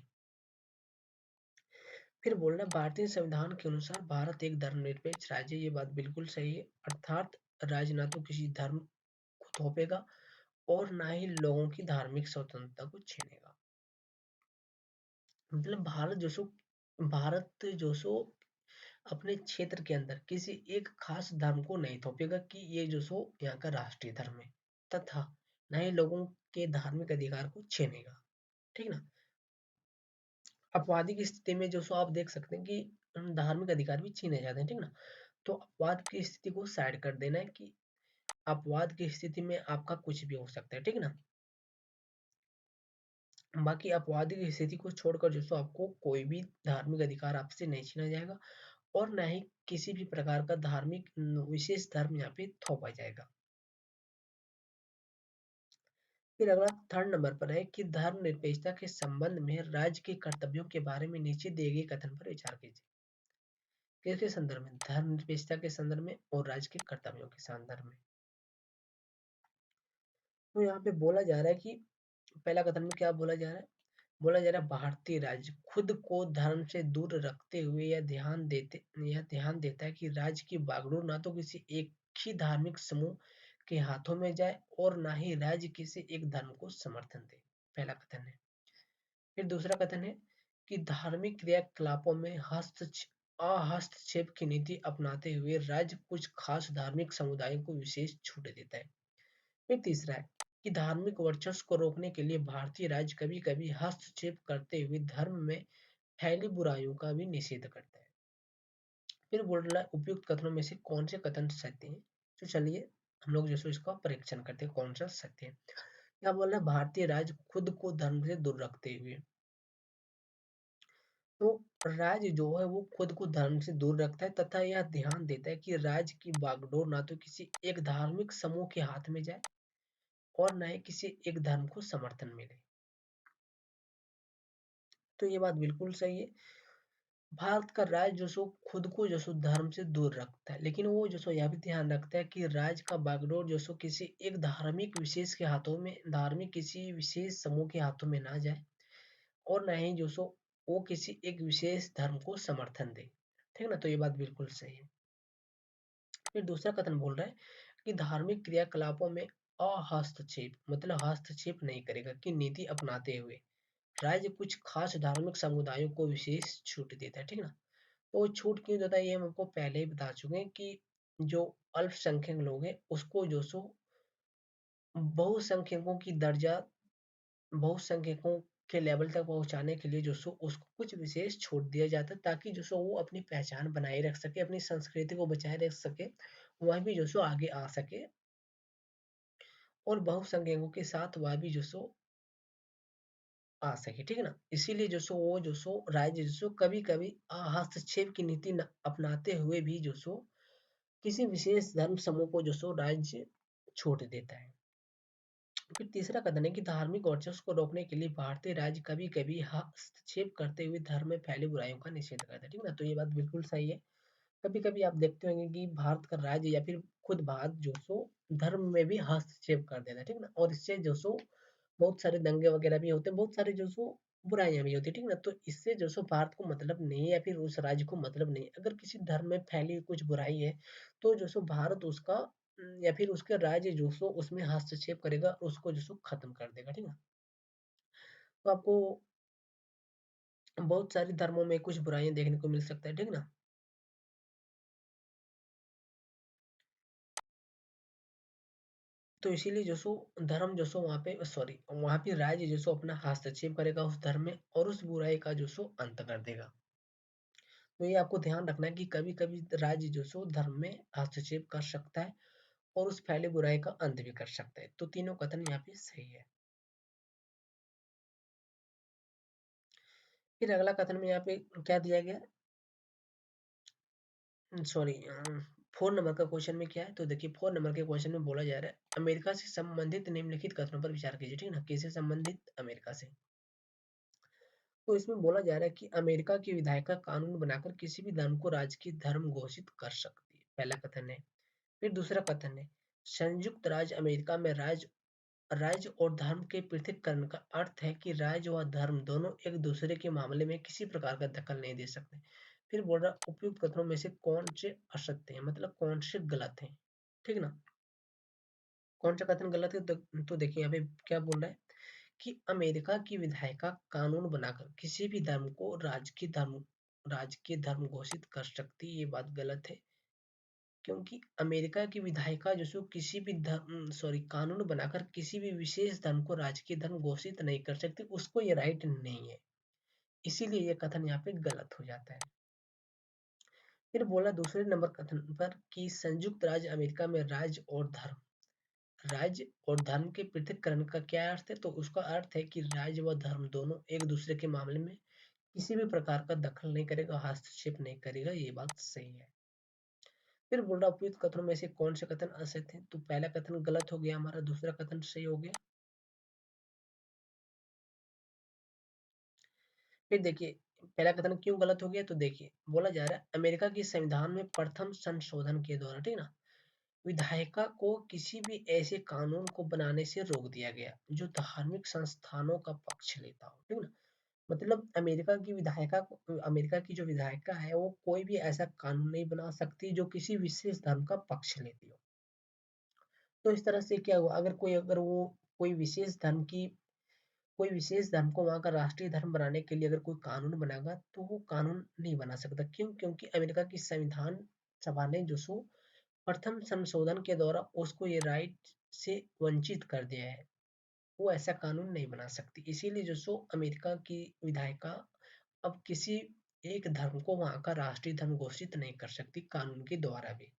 फिर बोलना भारतीय संविधान के अनुसार भारत एक धर्मनिरपेक्ष राज्य है। ये बात बिल्कुल सही है, अर्थात राज्य ना तो किसी धर्म को थोपेगा और ना ही लोगों की धार्मिक स्वतंत्रता को छीनेगा। मतलब भारत जो सो अपने क्षेत्र के अंदर किसी एक खास धर्म को नहीं थोपेगा कि ये जो सो यहाँ का राष्ट्रीय धर्म है, तथा न ही लोगों के धार्मिक अधिकार को छीनेगा। ठीक ना। अपवादी की स्थिति में जो सो आप देख सकते हैं कि धार्मिक अधिकार भी छीने जाते हैं। ठीक ना। तो अपवाद की स्थिति को साइड कर देना है कि अपवाद की स्थिति में आपका कुछ भी हो सकता है। ठीक ना। बाकी अपवादी की स्थिति को छोड़कर जो सो आपको कोई भी धार्मिक अधिकार आपसे नहीं छीना जाएगा, और ना ही किसी भी प्रकार का धार्मिक विशेष धर्म यहाँ पे थोपा जाएगा। फिर अगला थर्ड नंबर पर है कि धर्मनिरपेक्षता के संबंध में राज्य के कर्तव्यों के बारे में नीचे दिए गए कथन पर विचार कीजिए। किसके संदर्भ में? धर्मनिरपेक्षता के संदर्भ में और राज्य के कर्तव्यों के संदर्भ में। तो यहाँ पे बोला जा रहा है कि पहला कथन में क्या बोला जा रहा है? बोला जा रहा है भारतीय राज्य खुद को धर्म से दूर रखते हुए यह ध्यान देता है कि राज्य की बागडोर ना तो किसी एक ही धार्मिक समूह के हाथों में जाए और ना ही राज्य किसी एक धर्म को समर्थन दे। पहला कथन है। फिर दूसरा कथन है कि धार्मिक क्रियाकलापों में हस्तक्षेप की नीति अपनाते हुए राज्य कुछ खास धार्मिक समुदायों को विशेष छूट देता है। फिर तीसरा है कि धार्मिक वर्चस्व को रोकने के लिए भारतीय राज्य कभी कभी हस्तक्षेप करते हुए धर्म में फैली बुराइयों का भी निषेध करता है। फिर बोल रहा है उपयुक्त कथनों में से कौन से कथन सत्य हैं। तो चलिए हम लोग जैसे इसका परीक्षण करते हैं कौन सा सत्य है। क्या बोल रहा है? भारतीय राज्य खुद को धर्म से दूर रखते हुए। तो राज्य जो है वो खुद को धर्म से दूर रखता है तथा यह ध्यान देता है कि राज्य की बागडोर ना तो किसी एक धार्मिक समूह के हाथ में जाए और न ही किसी एक धर्म को समर्थन मिले। तो ये बात बिल्कुल सही है। भारत का राज्य जो सो खुद को जो सो धर्म से दूर रखता है, लेकिन वो जो सो यह भी ध्यान रखता है कि राज्य का बागडोर जो सो किसी एक धार्मिक किसी विशेष समूह के हाथों में ना जाए और न ही जो सो वो किसी एक विशेष धर्म को समर्थन दे। ठीक ना। तो ये बात बिल्कुल सही है। फिर दूसरा कथन बोल रहा है कि धार्मिक क्रियाकलापों में अहस्तक्षेप मतलब हस्तक्षेप नहीं करेगा की नीति अपनाते हुए राज्य कुछ खास धार्मिक समुदायों को विशेष छूट देता है। ठीक ना। तो वो छूट क्यों देता है ये हम आपको पहले ही बता चुके हैं कि जो अल्पसंख्यक लोग हैं उसको जो सो बहुसंख्यकों की दर्जा बहुसंख्यकों के लेवल तक पहुंचाने के लिए जो सो उसको कुछ विशेष छूट दिया जाता है ताकि जो सो वो अपनी पहचान बनाए रख सके, अपनी संस्कृति को बचाए रख सके, वह भी जो सो आगे आ सके और बहुसंख्यकों के साथ वह भी जो सो आ सके। ठीक है ना। इसीलिए जो सो वो जो सो राज्य जो सो कभी कभी हस्तक्षेप की नीति अपनाते हुए भी जो सो किसी विशेष धर्म समूह को जो सो राज्य छोड़ देता है। फिर तीसरा कथन है कि धार्मिक वर्चस्व को रोकने के लिए भारतीय राज्य कभी कभी हस्तक्षेप करते हुए धर्म में फैली बुराइयों का निषेध करता है। ठीक ना। तो ये बात बिल्कुल सही है। कभी कभी आप देखते होंगे कि भारत का राज्य या फिर खुद भारत जो सो धर्म में भी हस्तक्षेप कर देता है। ठीक ना। और इससे जो सो बहुत सारे दंगे वगैरह भी होते हैं, बहुत सारे जो सो बुराइयां भी होती है। ठीक ना। तो इससे जो सो भारत को मतलब नहीं है या फिर उस राज्य को मतलब नहीं है। अगर किसी धर्म में फैली कुछ बुराई है तो जो सो भारत उसका या फिर उसके राज्य जो सो उसमें हस्तक्षेप करेगा, उसको जो सो खत्म कर देगा। ठीक ना। तो आपको बहुत सारे धर्मों में कुछ बुराइयां देखने को मिल सकता है। ठीक ना। तो इसीलिए जो सो धर्म जो सो वहाँ पे सॉरी वहाँ पे राज्य जो सो अपना हस्तक्षेप करेगा उस धर्म में और उस बुराई का जो सो अंत कर देगा। तो ये आपको ध्यान रखना है कि कभी कभी राज्य जो सो धर्म में हस्तक्षेप कर सकता है और उस फैले बुराई का अंत भी कर सकता है। तो तीनों कथन यहाँ पे सही है। फिर अगला कथन में यहाँ पे क्या दिया गया, सॉरी 4 नंबर का क्वेश्चन में क्या है। तो देखिए 4 नंबर के क्वेश्चन में बोला जा रहा है अमेरिका से संबंधित निम्नलिखित कथनों पर विचार कीजिए। ठीक है ना। किससे संबंधित? अमेरिका से। तो इसमें बोला जा रहा है कि अमेरिका की विधायिका कानून बनाकर किसी भी धर्म को राजकीय धर्म घोषित कर सकती है। पहला कथन है। फिर दूसरा कथन है संयुक्त राज्य अमेरिका में राज्य और धर्म के पृथक्करण का अर्थ है कि राज्य व धर्म दोनों एक दूसरे के मामले में किसी प्रकार का दखल नहीं दे सकते। फिर बोल रहा उपयुक्त कथनों में से कौन से असत्य हैं, मतलब कौन से गलत हैं। ठीक ना। कौन सा कथन गलत है? तो देखिए यहाँ पे क्या बोल रहा है कि अमेरिका की विधायिका कानून बनाकर किसी भी धर्म को राजकीय धर्म घोषित कर सकती है, ये बात गलत है। क्योंकि अमेरिका की विधायिका जो सो किसी भी कानून बनाकर किसी भी विशेष धर्म को राजकीय धर्म घोषित नहीं कर सकती, उसको ये राइट नहीं है। इसीलिए ये कथन यहाँ पे गलत हो जाता है। फिर बोला दूसरे नंबर कथन पर कि संयुक्त राज्य अमेरिका में राज्य और धर्म के पृथक्करण का क्या अर्थ है? तो उसका अर्थ है कि राज्य व धर्म दोनों एक दूसरे के मामले में किसी भी प्रकार का दखल नहीं करेगा, हस्तक्षेप नहीं करेगा, ये बात सही है। फिर बोल रहा उपयुक्त कथनों में से कौन से कथन असत्य हैं? तो पहला कथन गलत हो गया हमारा, दूसरा कथन सही हो गया। फिर देखिए पहला कथन क्यों गलत हो गया, तो देखिए बोला जा रहा है अमेरिका की संविधान में प्रथम संशोधन के द्वारा, ठीक ना, विधायिका को किसी भी ऐसे कानून को बनाने से रोक दिया गया जो धार्मिक संस्थानों का पक्ष लेता हो, ठीक ना। मतलब अमेरिका की जो विधायिका है वो कोई भी ऐसा कानून नहीं बना सकती जो किसी विशेष धर्म का पक्ष लेती हो। तो इस तरह से क्या हुआ, अगर वो कोई विशेष धर्म की कोई विशेष धर्म को वहां का राष्ट्रीय धर्म बनाने के लिए अगर कोई कानून बनाएगा तो वो कानून नहीं बना सकता। क्यों? क्योंकि अमेरिका की संविधान सभा ने जो सो प्रथम संशोधन के द्वारा उसको ये राइट से वंचित कर दिया है, वो ऐसा कानून नहीं बना सकती। इसीलिए जो सो अमेरिका की विधायिका अब किसी एक धर्म को वहां का राष्ट्रीय धर्म घोषित नहीं कर सकती कानून के द्वारा भी।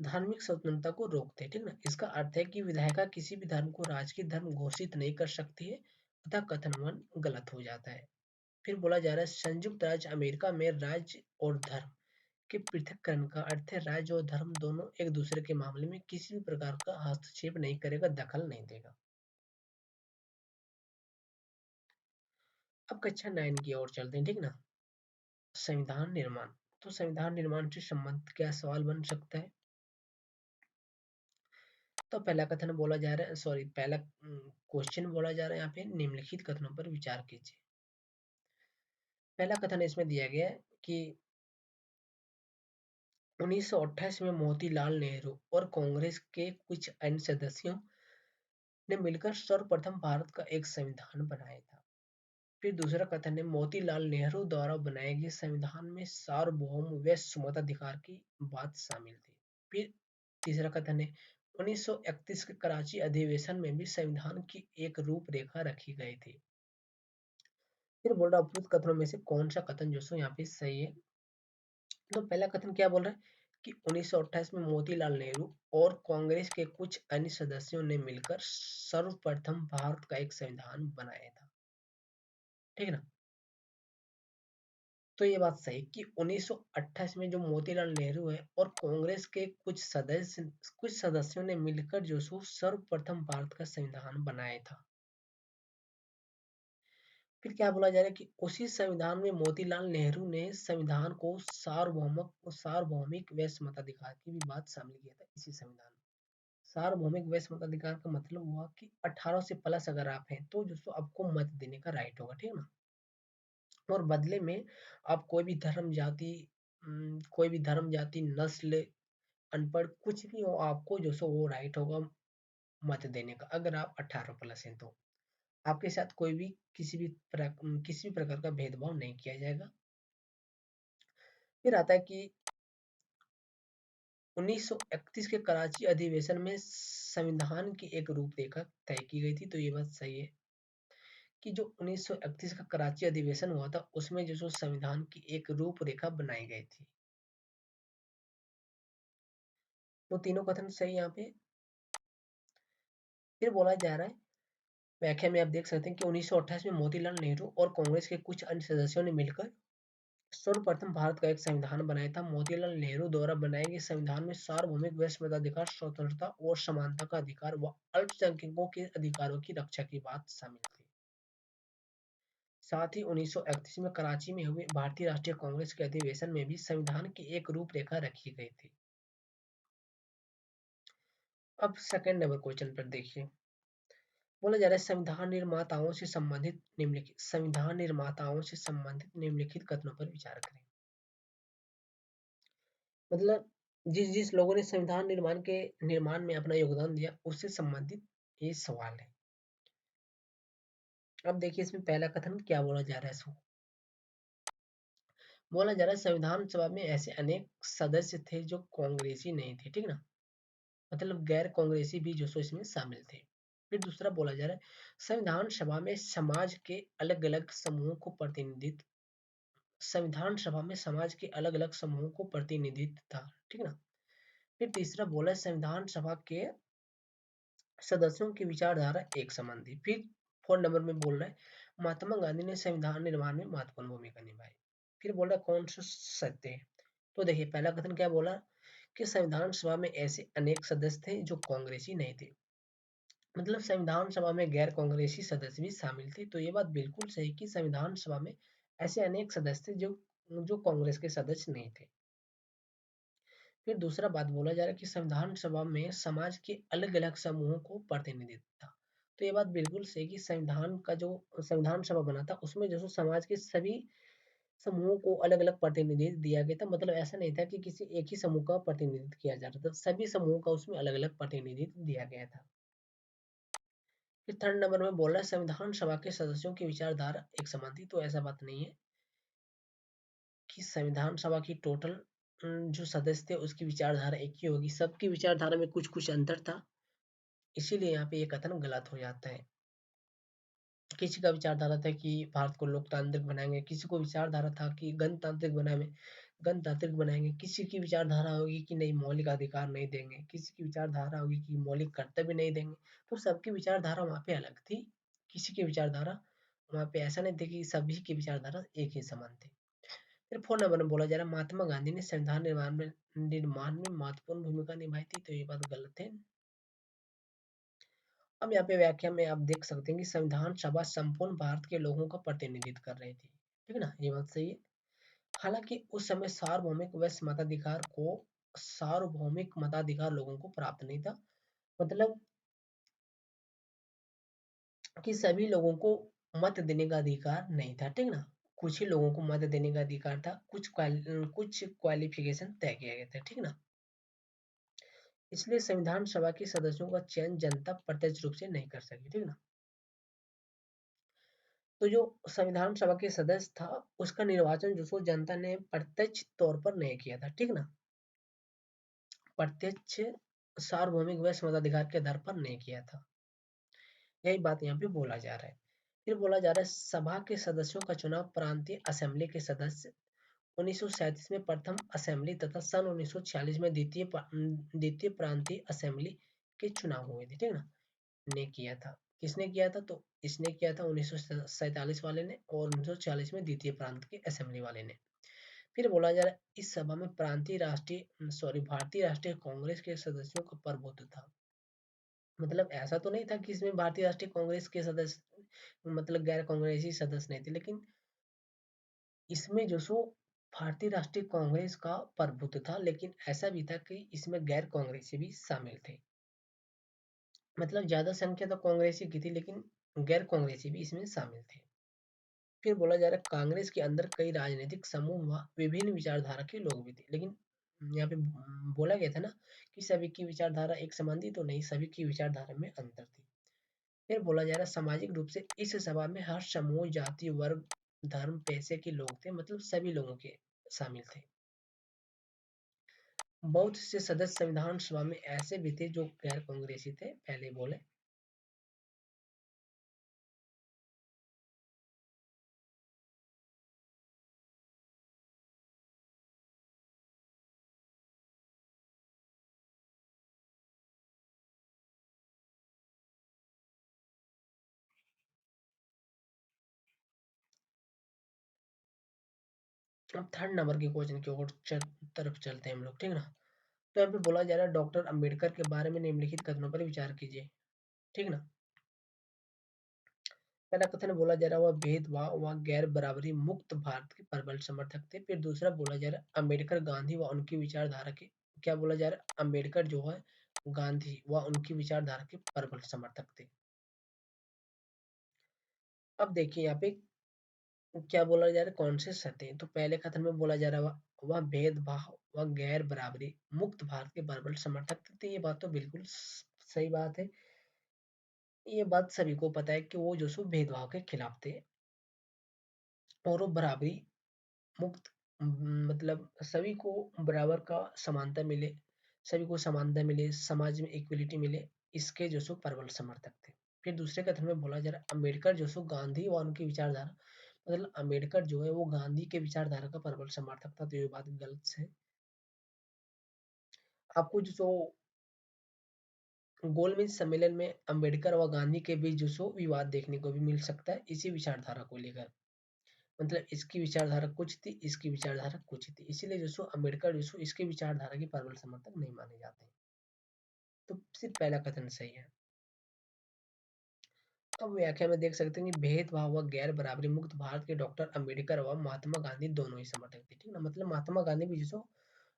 धार्मिक स्वतंत्रता को रोकते हैं, ठीक ना। इसका अर्थ है कि विधायिका किसी भी धर्म को राजकीय धर्म घोषित नहीं कर सकती है, तथा कथन वन गलत हो जाता है। फिर बोला जा रहा है संयुक्त राज्य अमेरिका में राज्य और धर्म के पृथक्करण का अर्थ है राज्य और धर्म दोनों एक दूसरे के मामले में किसी भी प्रकार का हस्तक्षेप नहीं करेगा, दखल नहीं देगा। अब कक्षा 9 की ओर चलते हैं, ठीक ना। संविधान निर्माण। तो संविधान निर्माण से संबंधित क्या सवाल बन सकता है? तो पहला कथन बोला जा रहा है, पहला क्वेश्चन बोला जा रहा है यहाँ पे, निम्नलिखित कथनों पर विचार कीजिए। पहला कथन इसमें दिया गया है कि 1928 में मोतीलाल नेहरू और कांग्रेस के कुछ अन्य सदस्यों ने मिलकर सर्वप्रथम भारत का एक संविधान बनाया था। फिर दूसरा कथन है मोतीलाल नेहरू द्वारा बनाए गए संविधान में सार्वभौम व समताधिकार की बात शामिल थी। फिर तीसरा कथन है 1931 के कराची अधिवेशन में भी संविधान की एक रूपरेखा रखी गई थी। फिर बोल रहा उपयुक्त कथनों में से कौन सा कथन जो सो यहाँ पे सही है? तो पहला कथन क्या बोल रहा है कि 1928 में मोतीलाल नेहरू और कांग्रेस के कुछ अन्य सदस्यों ने मिलकर सर्वप्रथम भारत का एक संविधान बनाया था, ठीक है ना। तो ये बात सही कि 1928 में जो मोतीलाल नेहरू है और कांग्रेस के कुछ सदस्यों ने मिलकर जो सो सर्वप्रथम भारत का संविधान बनाया था। फिर क्या बोला जा रहा है कि उसी संविधान में मोतीलाल नेहरू ने संविधान को सार्वभौमिक व समताधिकार की भी बात शामिल किया था इसी संविधान में। सार्वभौमिक व समताधिकार का मतलब हुआ कि 18 से प्लस अगर आप हैं तो जो सो आपको मत देने का राइट होगा, ठीक है ना। और बदले में आप कोई भी धर्म जाति नस्ल अनपढ़ कुछ भी हो, आपको जो सो वो राइट होगा मत देने का, अगर आप 18 प्लस हैं तो आपके साथ कोई भी किसी भी प्रकार का भेदभाव नहीं किया जाएगा। फिर आता है कि 1931 के कराची अधिवेशन में संविधान की एक रूपरेखा तय की गई थी, तो ये बात सही है कि जो 1931 का कराची अधिवेशन हुआ था उसमें जो सो संविधान की एक रूपरेखा बनाई गई थी। तो तीनों कथन सही यहाँ पे। फिर बोला जा रहा है व्याख्या में आप देख सकते हैं कि 1928 में मोतीलाल नेहरू और कांग्रेस के कुछ अन्य सदस्यों ने मिलकर सर्वप्रथम भारत का एक संविधान बनाया था। मोतीलाल नेहरू द्वारा बनाए गए संविधान में सार्वभौमिक व मताधिकार, स्वतंत्रता और समानता का अधिकार व अल्पसंख्यकों के अधिकारों की रक्षा की बात शामिल थी। साथ ही 1931 में कराची में हुए भारतीय राष्ट्रीय कांग्रेस के अधिवेशन में भी संविधान की एक रूपरेखा रखी गई थी। अब सेकंड नंबर क्वेश्चन पर देखिए, बोला जा रहा है संविधान निर्माताओं से संबंधित निम्नलिखित कथनों पर विचार करें। मतलब जिस जिस लोगों ने संविधान निर्माण में अपना योगदान दिया उससे संबंधित ये सवाल है। अब देखिए इसमें पहला कथन क्या बोला जा रहा है, इसको बोला जा रहा है संविधान सभा में ऐसे अनेक सदस्य थे जो कांग्रेसी नहीं थे, ठीक ना, मतलब गैर कांग्रेसी भी जो सो इसमें शामिल थे। फिर दूसरा बोला जा रहा है संविधान सभा में समाज के अलग अलग समूहों को प्रतिनिधित्व संविधान सभा में समाज के अलग अलग समूहों को प्रतिनिधित्व था, ठीक ना। फिर तीसरा बोला संविधान सभा के सदस्यों की विचारधारा एक समान थी। फिर 4 नंबर में बोल रहा है महात्मा गांधी ने संविधान निर्माण में महत्वपूर्ण भूमिका निभाई। फिर बोल रहा है कौन सा सत्य है। तो देखिए पहला कथन क्या बोला कि संविधान सभा में ऐसे अनेक सदस्य थे जो कांग्रेसी नहीं थे, मतलब संविधान सभा में गैर कांग्रेसी सदस्य भी शामिल थे। तो ये बात बिल्कुल सही कि संविधान सभा में ऐसे अनेक सदस्य थे जो जो कांग्रेस के सदस्य नहीं थे। फिर दूसरा बात बोला जा रहा है कि संविधान सभा में समाज के अलग अलग समूहों को प्रतिनिधित्व था। तो ये बात बिल्कुल सही कि संविधान का जो संविधान सभा बना था उसमें जो समाज के सभी समूहों को अलग अलग प्रतिनिधित्व दिया गया था, मतलब ऐसा नहीं था कि किसी एक ही समूह का प्रतिनिधित्व किया जा रहा था, सभी समूहों का उसमें अलग अलग प्रतिनिधित्व दिया गया था। फिर थर्ड नंबर में बोल रहा है संविधान सभा के सदस्यों की विचारधारा एक समान थी। तो ऐसा बात नहीं है कि संविधान सभा की टोटल जो सदस्य थे उसकी विचारधारा एक ही होगी, सबकी विचारधारा में कुछ कुछ अंतर था, इसीलिए यहाँ पे ये कथन गलत हो जाता है। किसी का विचारधारा था कि भारत को लोकतांत्रिक बनाएंगे, किसी को विचारधारा था कि गणतांत्रिक बनाएंगे, किसी की विचारधारा होगी कि नहीं मौलिक अधिकार नहीं देंगे, किसी की विचारधारा होगी कि मौलिक कर्तव्य नहीं देंगे। तो सबकी विचारधारा वहाँ पे अलग थी, किसी की विचारधारा वहाँ पे ऐसा नहीं थी कि सभी की विचारधारा एक ही समान थी। फिर 4 नंबर में बोला जा रहा है महात्मा गांधी ने संविधान निर्माण में महत्वपूर्ण भूमिका निभाई थी। तो ये बात गलत है। अब यहाँ पे व्याख्या में आप देख सकते हैं कि संविधान सभा संपूर्ण भारत के लोगों का प्रतिनिधित्व कर रही थी, ठीक है ना, ये बात सही है। हालांकि उस समय सार्वभौमिक मताधिकार लोगों को प्राप्त नहीं था, मतलब कि सभी लोगों को मत देने का अधिकार नहीं था, ठीक ना, कुछ ही लोगों को मत देने का अधिकार था, कुछ क्वालिफिकेशन तय किए गए थे, ठीक ना। इसलिए संविधान सभा के सदस्यों का चयन जनता प्रत्यक्ष रूप से नहीं कर सकी, ठीक ना। तो जो संविधान सभा के सदस्य था उसका निर्वाचन जो सो जनता ने प्रत्यक्ष तौर पर नहीं किया था, ठीक ना, प्रत्यक्ष सार्वभौमिक व मताधिकार के आधार पर नहीं किया था, यही बात यहाँ पे बोला जा रहा है। फिर बोला जा रहा है सभा के सदस्यों का चुनाव प्रांतीय असेंबली के सदस्य 1937 में प्रथम असेंबली तथा सन 1946 में द्वितीय प्रांतीय असेंबली के चुनाव हुए थे, ठीक ना, ने किया था। किसने किया था? तो इसने किया था 1947 वाले ने, और 1940 में द्वितीय प्रांत के असेंबली वाले ने। फिर बोला जा रहा है इस सभा में भारतीय राष्ट्रीय कांग्रेस के सदस्यों का प्रभुत्व था। मतलब ऐसा तो नहीं था कि इसमें भारतीय राष्ट्रीय कांग्रेस के सदस्य मतलब गैर कांग्रेसी सदस्य नहीं थे, लेकिन इसमें जो सो भारतीय राष्ट्रीय कांग्रेस का प्रभुत्व था, लेकिन ऐसा भी था कि इसमें गैर कांग्रेसी भी शामिल थे, मतलब ज्यादा संख्या तो कांग्रेसी की थी लेकिन गैर कांग्रेसी भी इसमें शामिल थे। फिर बोला जा रहा है कांग्रेस के अंदर कई राजनीतिक समूह व विभिन्न विचारधारा के लोग भी थे, लेकिन यहाँ पे बोला गया था ना कि सभी की विचारधारा एक समान थी, तो नहीं, सभी की विचारधारा में अंतर थी। फिर बोला जा रहा है सामाजिक रूप से इस सभा में हर समूह जाति वर्ग धर्म पैसे के लोग थे, मतलब सभी लोगों के शामिल थे। बहुत से सदस्य संविधान सभा में ऐसे भी थे जो गैर कांग्रेसी थे, पहले बोले। अब थर्ड नंबर के क्वेश्चन की ओर तरफ चलते हैं हम लोग, ठीक है ना। तो यहाँ पे बोला जा रहा है डॉक्टर अंबेडकर के बारे में निम्नलिखित कथनों पर विचार कीजिए, ठीक ना। पहला कथन बोला जा रहा है वह भेदभाव व गैर बराबरी मुक्त भारत के प्रबल समर्थक थे। फिर दूसरा बोला जा रहा है अंबेडकर गांधी व उनकी विचारधारा के, क्या बोला जा रहा है, अंबेडकर जो है गांधी व उनकी विचारधारा के प्रबल समर्थक थे। अब देखिए यहाँ पे क्या बोला जा रहा है, कौन से सत्य हैं। तो पहले कथन में बोला जा रहा है वह भेदभाव व गैर बराबरी मुक्त भारत के प्रबल समर्थक थे। तो ये बात तो बिल्कुल सही बात है ये बात सभी को पता है कि वो जो सो भेदभाव के खिलाफ थे और वो बराबरी मुक्त मतलब सभी को बराबर का समानता मिले, सभी को समानता मिले, समाज में इक्वलिटी मिले, इसके जो सो प्रबल समर्थक थे। फिर दूसरे कथन में बोला जा रहा है अम्बेडकर जो सो गांधी और उनकी विचारधारा, मतलब अम्बेडकर जो है वो गांधी के विचारधारा का प्रबल समर्थक था, तो ये बात गलत है। आपको जो सो गोलमेज सम्मेलन में अम्बेडकर व गांधी के बीच जो सो विवाद देखने को भी मिल सकता है इसी विचारधारा को लेकर। मतलब इसकी विचारधारा कुछ थी, इसकी विचारधारा कुछ थी, इसीलिए जो सो अम्बेडकर जो सो इसके विचारधारा के प्रबल समर्थक नहीं माने जाते। तो सिर्फ पहला कथन सही है। अब व्याख्या में देख सकते हैं कि भेदभाव व गैर बराबरी मुक्त भारत के डॉक्टर अम्बेडकर व महात्मा गांधी दोनों ही समर्थक थे, ठीक ना। मतलब महात्मा गांधी भी जो सो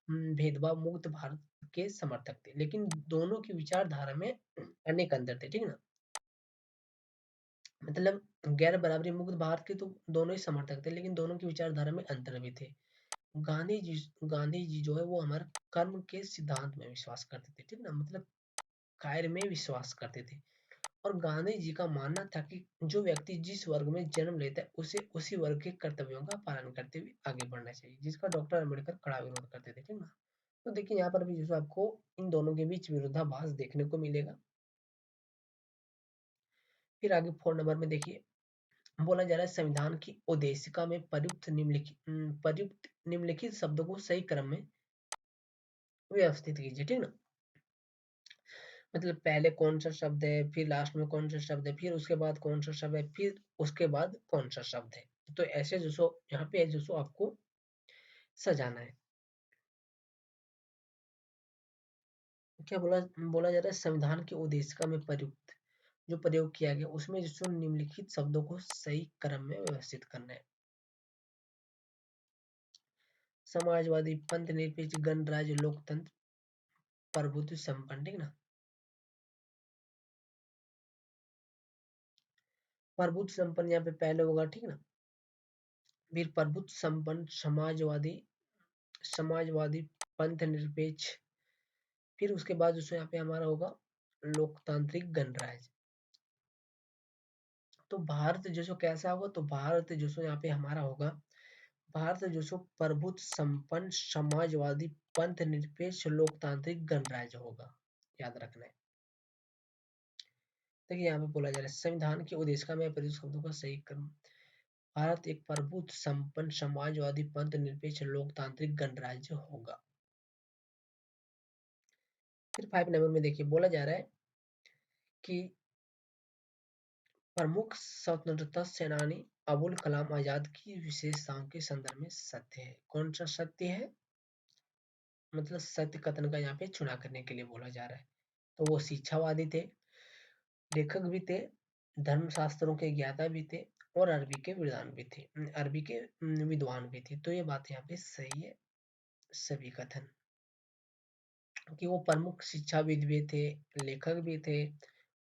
भेदभाव मुक्त भारत के समर्थक थे, लेकिन दोनों की विचारधारा में अनेक अंतर थे, ठीक ना। मतलब गैर बराबरी मुक्त भारत के तो दोनों ही समर्थक थे, लेकिन दोनों की विचारधारा में अंतर भी थे। गांधी जी गांधी जी जो है वो हमारे कर्म के सिद्धांत में विश्वास करते थे, ठीक ना। मतलब कार्य में विश्वास करते थे। और गांधी जी का मानना था कि जो व्यक्ति जिस वर्ग में जन्म लेता है उसे उसी वर्ग के कर्तव्यों का पालन करते हुए आगे बढ़ना चाहिए, जिसका डॉक्टर अम्बेडकर कड़ा विरोध करते थे, ठीक ना। तो देखिए यहाँ पर भी जो आपको इन दोनों के बीच विरोधाभास देखने को मिलेगा। फिर आगे 4 नंबर में देखिए बोला जा रहा है संविधान की उद्देशिका में प्रयुक्त निम्नलिखित शब्दों को सही क्रम में व्यवस्थित कीजिए, ठीक ना। मतलब पहले कौन सा शब्द है, फिर लास्ट में कौन सा शब्द है, फिर उसके बाद कौन सा शब्द है, फिर उसके बाद कौन सा शब्द है। तो ऐसे जो सो यहाँ पे जो सो आपको सजाना है। क्या बोला बोला जा रहा है संविधान की उद्देशिका में प्रयुक्त जो प्रयोग किया गया उसमें जो सो निम्नलिखित शब्दों को सही क्रम में व्यवस्थित करना है। समाजवादी, पंथ निरपेक्ष, गणराज्य, लोकतंत्र, प्रभुत्व संपन्न, ठीक ना। प्रभुत्व संपन्न यहाँ पे पहले होगा, ठीक ना। फिर प्रभुत्व संपन्न, समाजवादी, समाजवादी, पंथ निरपेक्ष, फिर उसके बाद जो यहाँ पे हमारा होगा लोकतांत्रिक गणराज्य। तो भारत जो सो कैसा होगा, तो भारत जो सो यहाँ पे हमारा होगा, भारत जो सो प्रभुत्व संपन्न, समाजवादी, पंथ निरपेक्ष, लोकतांत्रिक गणराज्य होगा, याद रखना है। देखिए यहाँ पे बोला जा रहा है संविधान की उद्देशिका में प्रयुक्त शब्दों का सही क्रम। भारत एक प्रभुत्व संपन्न, समाजवादी, पंथ निरपेक्ष, लोकतांत्रिक गणराज्य होगा। फिर 5 नंबर में देखिए बोला जा रहा है कि प्रमुख स्वतंत्रता सेनानी अबुल कलाम आजाद की विशेषताओं के संदर्भ में सत्य है। कौन सा सत्य है, मतलब सत्य कथन का यहाँ पे चुनाव करने के लिए बोला जा रहा है। तो वो शिक्षावादी थे, लेखक भी थे, धर्मशास्त्रों के ज्ञाता भी थे और अरबी के विद्वान भी थे, अरबी के विद्वान भी थे। तो ये बात यहाँ पे सही है, सभी कथन कि वो प्रमुख शिक्षाविद भी थे, लेखक भी थे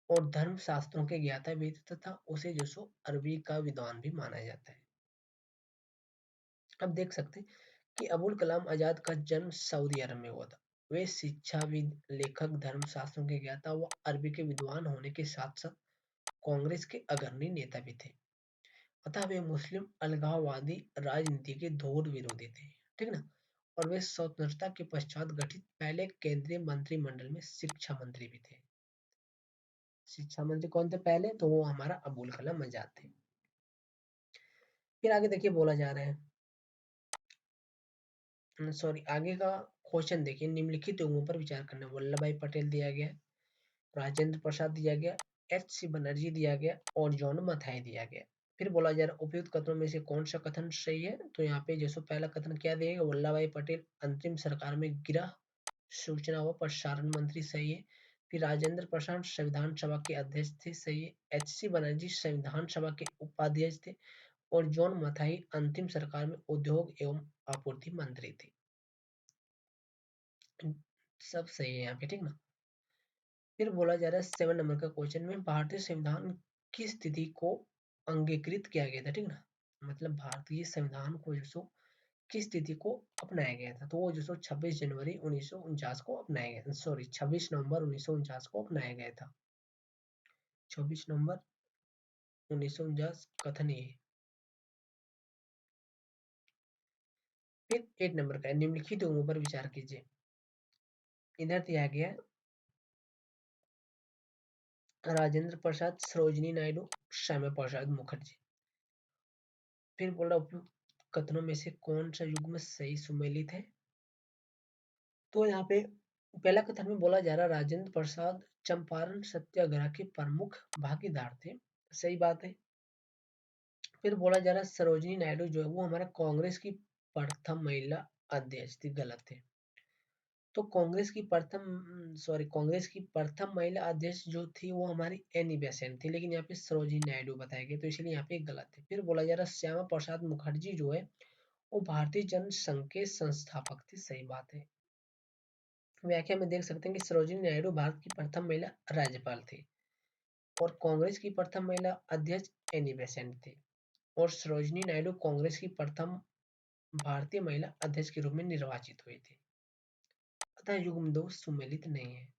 और धर्मशास्त्रों के ज्ञाता भी थे, तथा उसे जो सो अरबी का विद्वान भी माना जाता है। अब देख सकते हैं कि अबुल कलाम आजाद का जन्म सऊदी अरब में हुआ था। वे शिक्षाविद, लेखक, धर्मशास्त्रों के ज्ञाता व अरबी के विद्वान होने के साथ साथ कांग्रेस के अग्रणी नेता भी थे। अतः वे मुस्लिम अलगाववादी राजनीति के घोर विरोधी थे, ठीक ना। और वे स्वतंत्रता के पश्चात गठित पहले केंद्रीय मंत्रिमंडल में शिक्षा मंत्री भी थे। शिक्षा मंत्री कौन थे पहले, तो वो हमारा अबुल कलाम आजाद थे। फिर आगे देखिए बोला जा रहा है, सॉरी आगे का क्वेश्चन देखिए निम्नलिखित युगों पर विचार करना। वल्लभ भाई पटेल दिया गया, राजेंद्र प्रसाद दिया गया, एच सी बनर्जी दिया गया और जॉन मथाई दिया गया। फिर बोला जा रहा है उपयुक्त कथनों में से कौन सा कथन सही है, तो यहाँ पे जैसे पहला कथन क्या दिया गया, वल्लभ भाई पटेल अंतरिम सरकार में गृह, सूचना व प्रसारण मंत्री, सही है। फिर राजेंद्र प्रसाद संविधान सभा के अध्यक्ष थे, सही है। एच सी बनर्जी संविधान सभा के उपाध्यक्ष थे और जॉन मथाई अंतिम सरकार में उद्योग एवं आपूर्ति मंत्री थे। सब सही है यहाँ पे, ठीक ना। फिर बोला जा रहा है 7 नंबर का क्वेश्चन में भारतीय संविधान की स्थिति को अंगीकृत किया गया था, ठीक ना। मतलब भारतीय संविधान को जो सो किस स्थिति को अपनाया गया था, तो वो जो सो 26 जनवरी 1949 को अपनाया गया, सॉरी 26 नवंबर 1949 को अपनाया गया था। 24 नवंबर 1949 कथन ये। फिर 8 नंबर का है, निम्नलिखित उम्र पर विचार कीजिए। इधर दिया गया राजेंद्र प्रसाद, सरोजिनी नायडू, श्यामा प्रसाद मुखर्जी। फिर बोला उपयुक्त कथनों में से कौन सा युग्म सही सुमेलित है। तो यहाँ पे पहला कथन में बोला जा रहा राजेंद्र प्रसाद चंपारण सत्याग्रह के प्रमुख भागीदार थे, सही बात है। फिर बोला जा रहा सरोजिनी नायडू जो है वो हमारा कांग्रेस की प्रथम महिला अध्यक्ष थी, गलत है। तो कांग्रेस की प्रथम महिला अध्यक्ष जो थी वो हमारी एनी बेसेंट थी, लेकिन यहाँ पे सरोजिनी नायडू बताया गया, तो इसलिए यहाँ पे गलत है। फिर बोला जा रहा श्यामा प्रसाद मुखर्जी जो है वो भारतीय जन संघ के संस्थापक थे, सही बात है। व्याख्या में देख सकते हैं कि सरोजिनी नायडू भारत की प्रथम महिला राज्यपाल थी और कांग्रेस की प्रथम महिला अध्यक्ष एनी बेसेंट थी, और सरोजिनी नायडू कांग्रेस की प्रथम भारतीय महिला अध्यक्ष के रूप में निर्वाचित हुई थी। अतः युग्म दो सुमेलित नहीं है।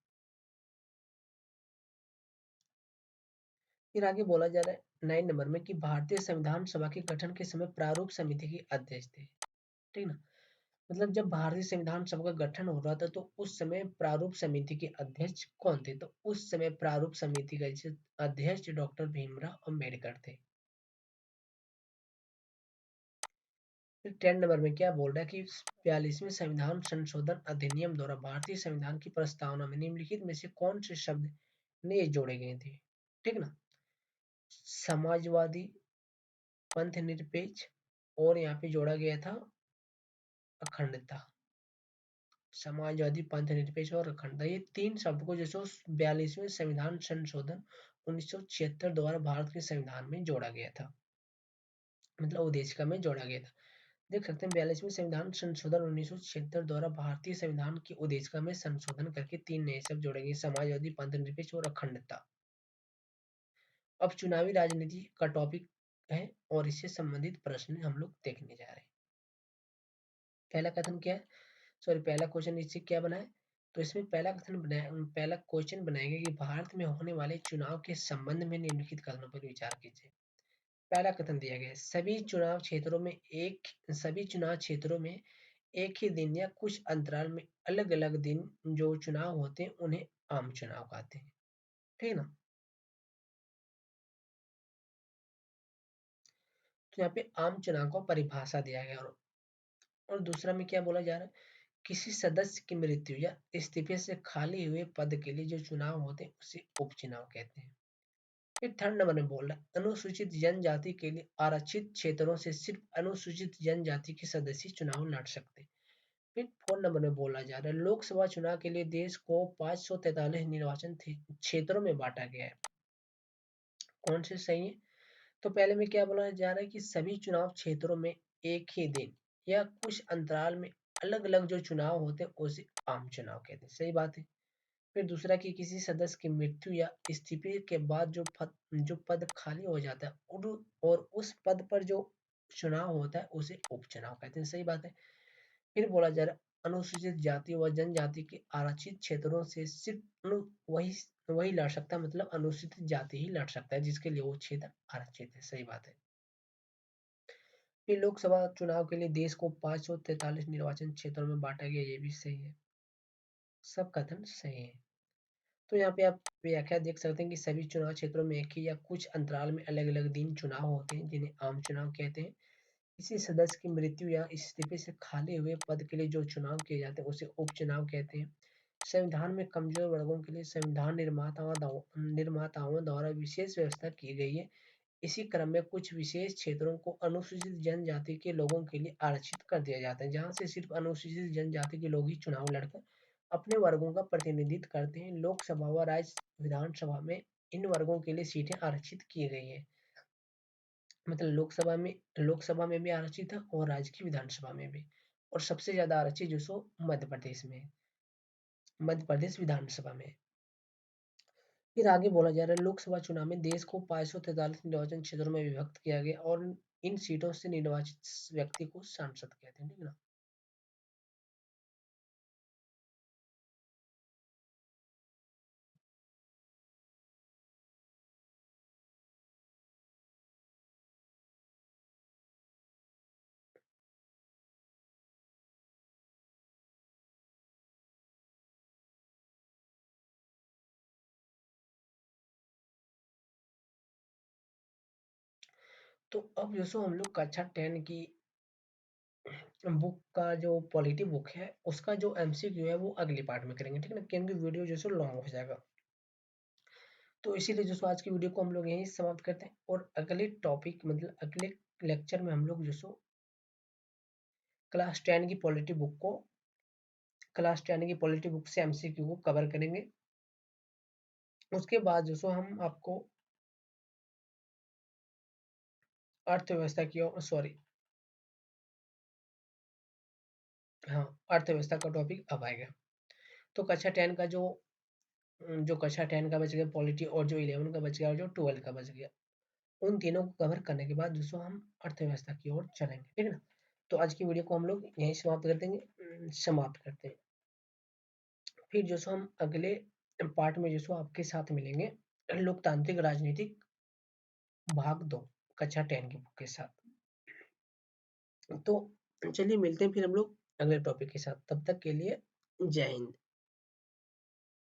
फिर आगे बोला जा रहा है 9 नंबर में कि भारतीय संविधान सभा के गठन के समय प्रारूप समिति के अध्यक्ष थे, ठीक ना। मतलब जब भारतीय संविधान सभा का गठन हो रहा था तो उस समय प्रारूप समिति के अध्यक्ष कौन थे, तो उस समय प्रारूप समिति के अध्यक्ष डॉक्टर भीमराव अम्बेडकर थे। फिर 10 नंबर में क्या बोल रहा है कि 42वें संविधान संशोधन अधिनियम द्वारा भारतीय संविधान की प्रस्तावना में निम्नलिखित में से कौन से शब्द नए जोड़े गए थे, ठीक ना। समाजवादी, पंथ निरपेक्ष, और यहाँ पे जोड़ा गया था अखंडता। समाजवादी, पंथ निरपेक्ष और अखंडता, ये तीन शब्द को जैसे 42वें संविधान संशोधन 1976 द्वारा भारत के संविधान में जोड़ा गया था, मतलब उद्देशिका में जोड़ा गया था। देख सकते हैं 42वें संविधान संशोधन 1976 द्वारा भारतीय संविधान की उद्देशिका में संशोधन करके तीन नए शब्द जोड़े गए, समाजवादी, पंथ निरपेक्ष और अखंडता। अब चुनावी राजनीति का टॉपिक है और इससे संबंधित प्रश्न हम लोग देखने जा रहे हैं। पहला कथन क्या है, पहला क्वेश्चन इससे क्या बना है, तो इसमें पहला क्वेश्चन बनाएगा कि भारत में होने वाले चुनाव के संबंध में निम्नलिखित कथनों पर विचार कीजिए। पहला कथन दिया गया है सभी चुनाव क्षेत्रों में एक ही दिन या कुछ अंतराल में अलग अलग दिन जो चुनाव होते हैं उन्हें आम चुनाव कहते हैं, ठीक है ना। तो यहाँ पे आम चुनाव को परिभाषा दिया गया, और दूसरा में क्या बोला जा रहा है, किसी सदस्य की मृत्यु या इस्तीफे से खाली हुए पद के लिए जो चुनाव होते हैं उसे उपचुनाव कहते हैं। फिर 3 नंबर में बोल रहा है अनुसूचित जनजाति के लिए आरक्षित क्षेत्रों से सिर्फ अनुसूचित जनजाति के सदस्य चुनाव लड़ सकते हैं। फिर 4 नंबर में बोला जा रहा है लोकसभा चुनाव के लिए देश को 543 निर्वाचन क्षेत्रों में बांटा गया है, कौन से सही है। तो पहले में क्या बोला जा रहा है कि सभी चुनाव क्षेत्रों में एक ही दिन या कुछ अंतराल में अलग अलग जो चुनाव होते हैं उसे आम चुनाव कहते हैं, सही बात है। फिर दूसरा कि किसी सदस्य की मृत्यु या इस्तीफे के बाद जो पद खाली हो जाता है और उस पद पर जो चुनाव होता है उसे उपचुनाव कहते हैं, सही बात है। फिर बोला जा रहा है अनुसूचित जाति व जनजाति के आरक्षित क्षेत्रों से सिर्फ वही वही लड़ सकता है, मतलब अनुसूचित जाति ही लड़ सकता है जिसके लिए वो क्षेत्र आरक्षित है, सही बात है। फिर लोकसभा चुनाव के लिए देश को 543 निर्वाचन क्षेत्रों में बांटा गया, ये भी सही है, सब कथन सही है। तो यहाँ पे आप व्याख्या देख सकते हैं कि सभी चुनाव क्षेत्रों में एक ही या कुछ अंतराल में अलग अलग दिन चुनाव होते हैं जिन्हें आम चुनाव कहते हैं। किसी सदस्य की मृत्यु या इस्तीफे से खाली हुए पद के लिए जो चुनाव किए जाते हैं उसे उपचुनाव कहते हैं। संविधान में कमजोर वर्गों के लिए संविधान निर्माताओं द्वारा विशेष व्यवस्था की गई है। इसी क्रम में कुछ विशेष क्षेत्रों को अनुसूचित जनजाति के लोगों के लिए आरक्षित कर दिया जाता है, जहां से सिर्फ अनुसूचित जनजाति के लोग ही चुनाव लड़कर अपने वर्गों का प्रतिनिधित्व करते हैं। लोकसभा व राज्य विधानसभा में इन वर्गों के लिए सीटें आरक्षित की गई है, मतलब लोकसभा में भी आरक्षित है और राज्य की विधानसभा में भी, और सबसे ज्यादा आरक्षित जो सो मध्य प्रदेश में, मध्य प्रदेश विधानसभा में। फिर आगे बोला जा रहा है लोकसभा चुनाव में देश को 543 निर्वाचन क्षेत्रों में विभक्त किया गया और इन सीटों से निर्वाचित व्यक्ति को सांसद कहते हैं, ठीक है ना। तो अब जो सो हम लोग कक्षा 10 की बुक का जो पॉलिटी बुक है उसका जो एमसीक्यू है वो अगली पार्ट में करेंगे, ठीक है ना, क्योंकि वीडियो जो सो लॉन्ग हो जाएगा। तो इसीलिए जो सो आज की वीडियो को हम लोग यहीं समाप्त करते हैं और अगले टॉपिक मतलब अगले लेक्चर में हम लोग जो सो क्लास 10 की पॉलिटी बुक को क्लास 10 की पॉलिटी बुक से एमसीक्यू को कवर करेंगे। उसके बाद जो सो हम आपको अर्थव्यवस्था की ओर सॉरी हाँ, अर्थव्यवस्था का टॉपिक अब आएगा। तो कक्षा 10 का जो कक्षा 10 का बच गया पॉलिटी और जो 11 का बच गया और जो 12 का बच गया, उन तीनों को कवर करने के बाद दोस्तों हम अर्थव्यवस्था की ओर चलेंगे, ठीक है ना। तो आज की वीडियो को हम लोग यहीं समाप्त कर देंगे, समाप्त करते हैं। फिर जो सो हम अगले पार्ट में जो सो आपके साथ मिलेंगे लोकतांत्रिक राजनीतिक भाग 2 कक्षा 10 की बुक के साथ। तो चलिए मिलते हैं फिर हम लोग अगले टॉपिक के साथ, तब तक के लिए जय हिंद।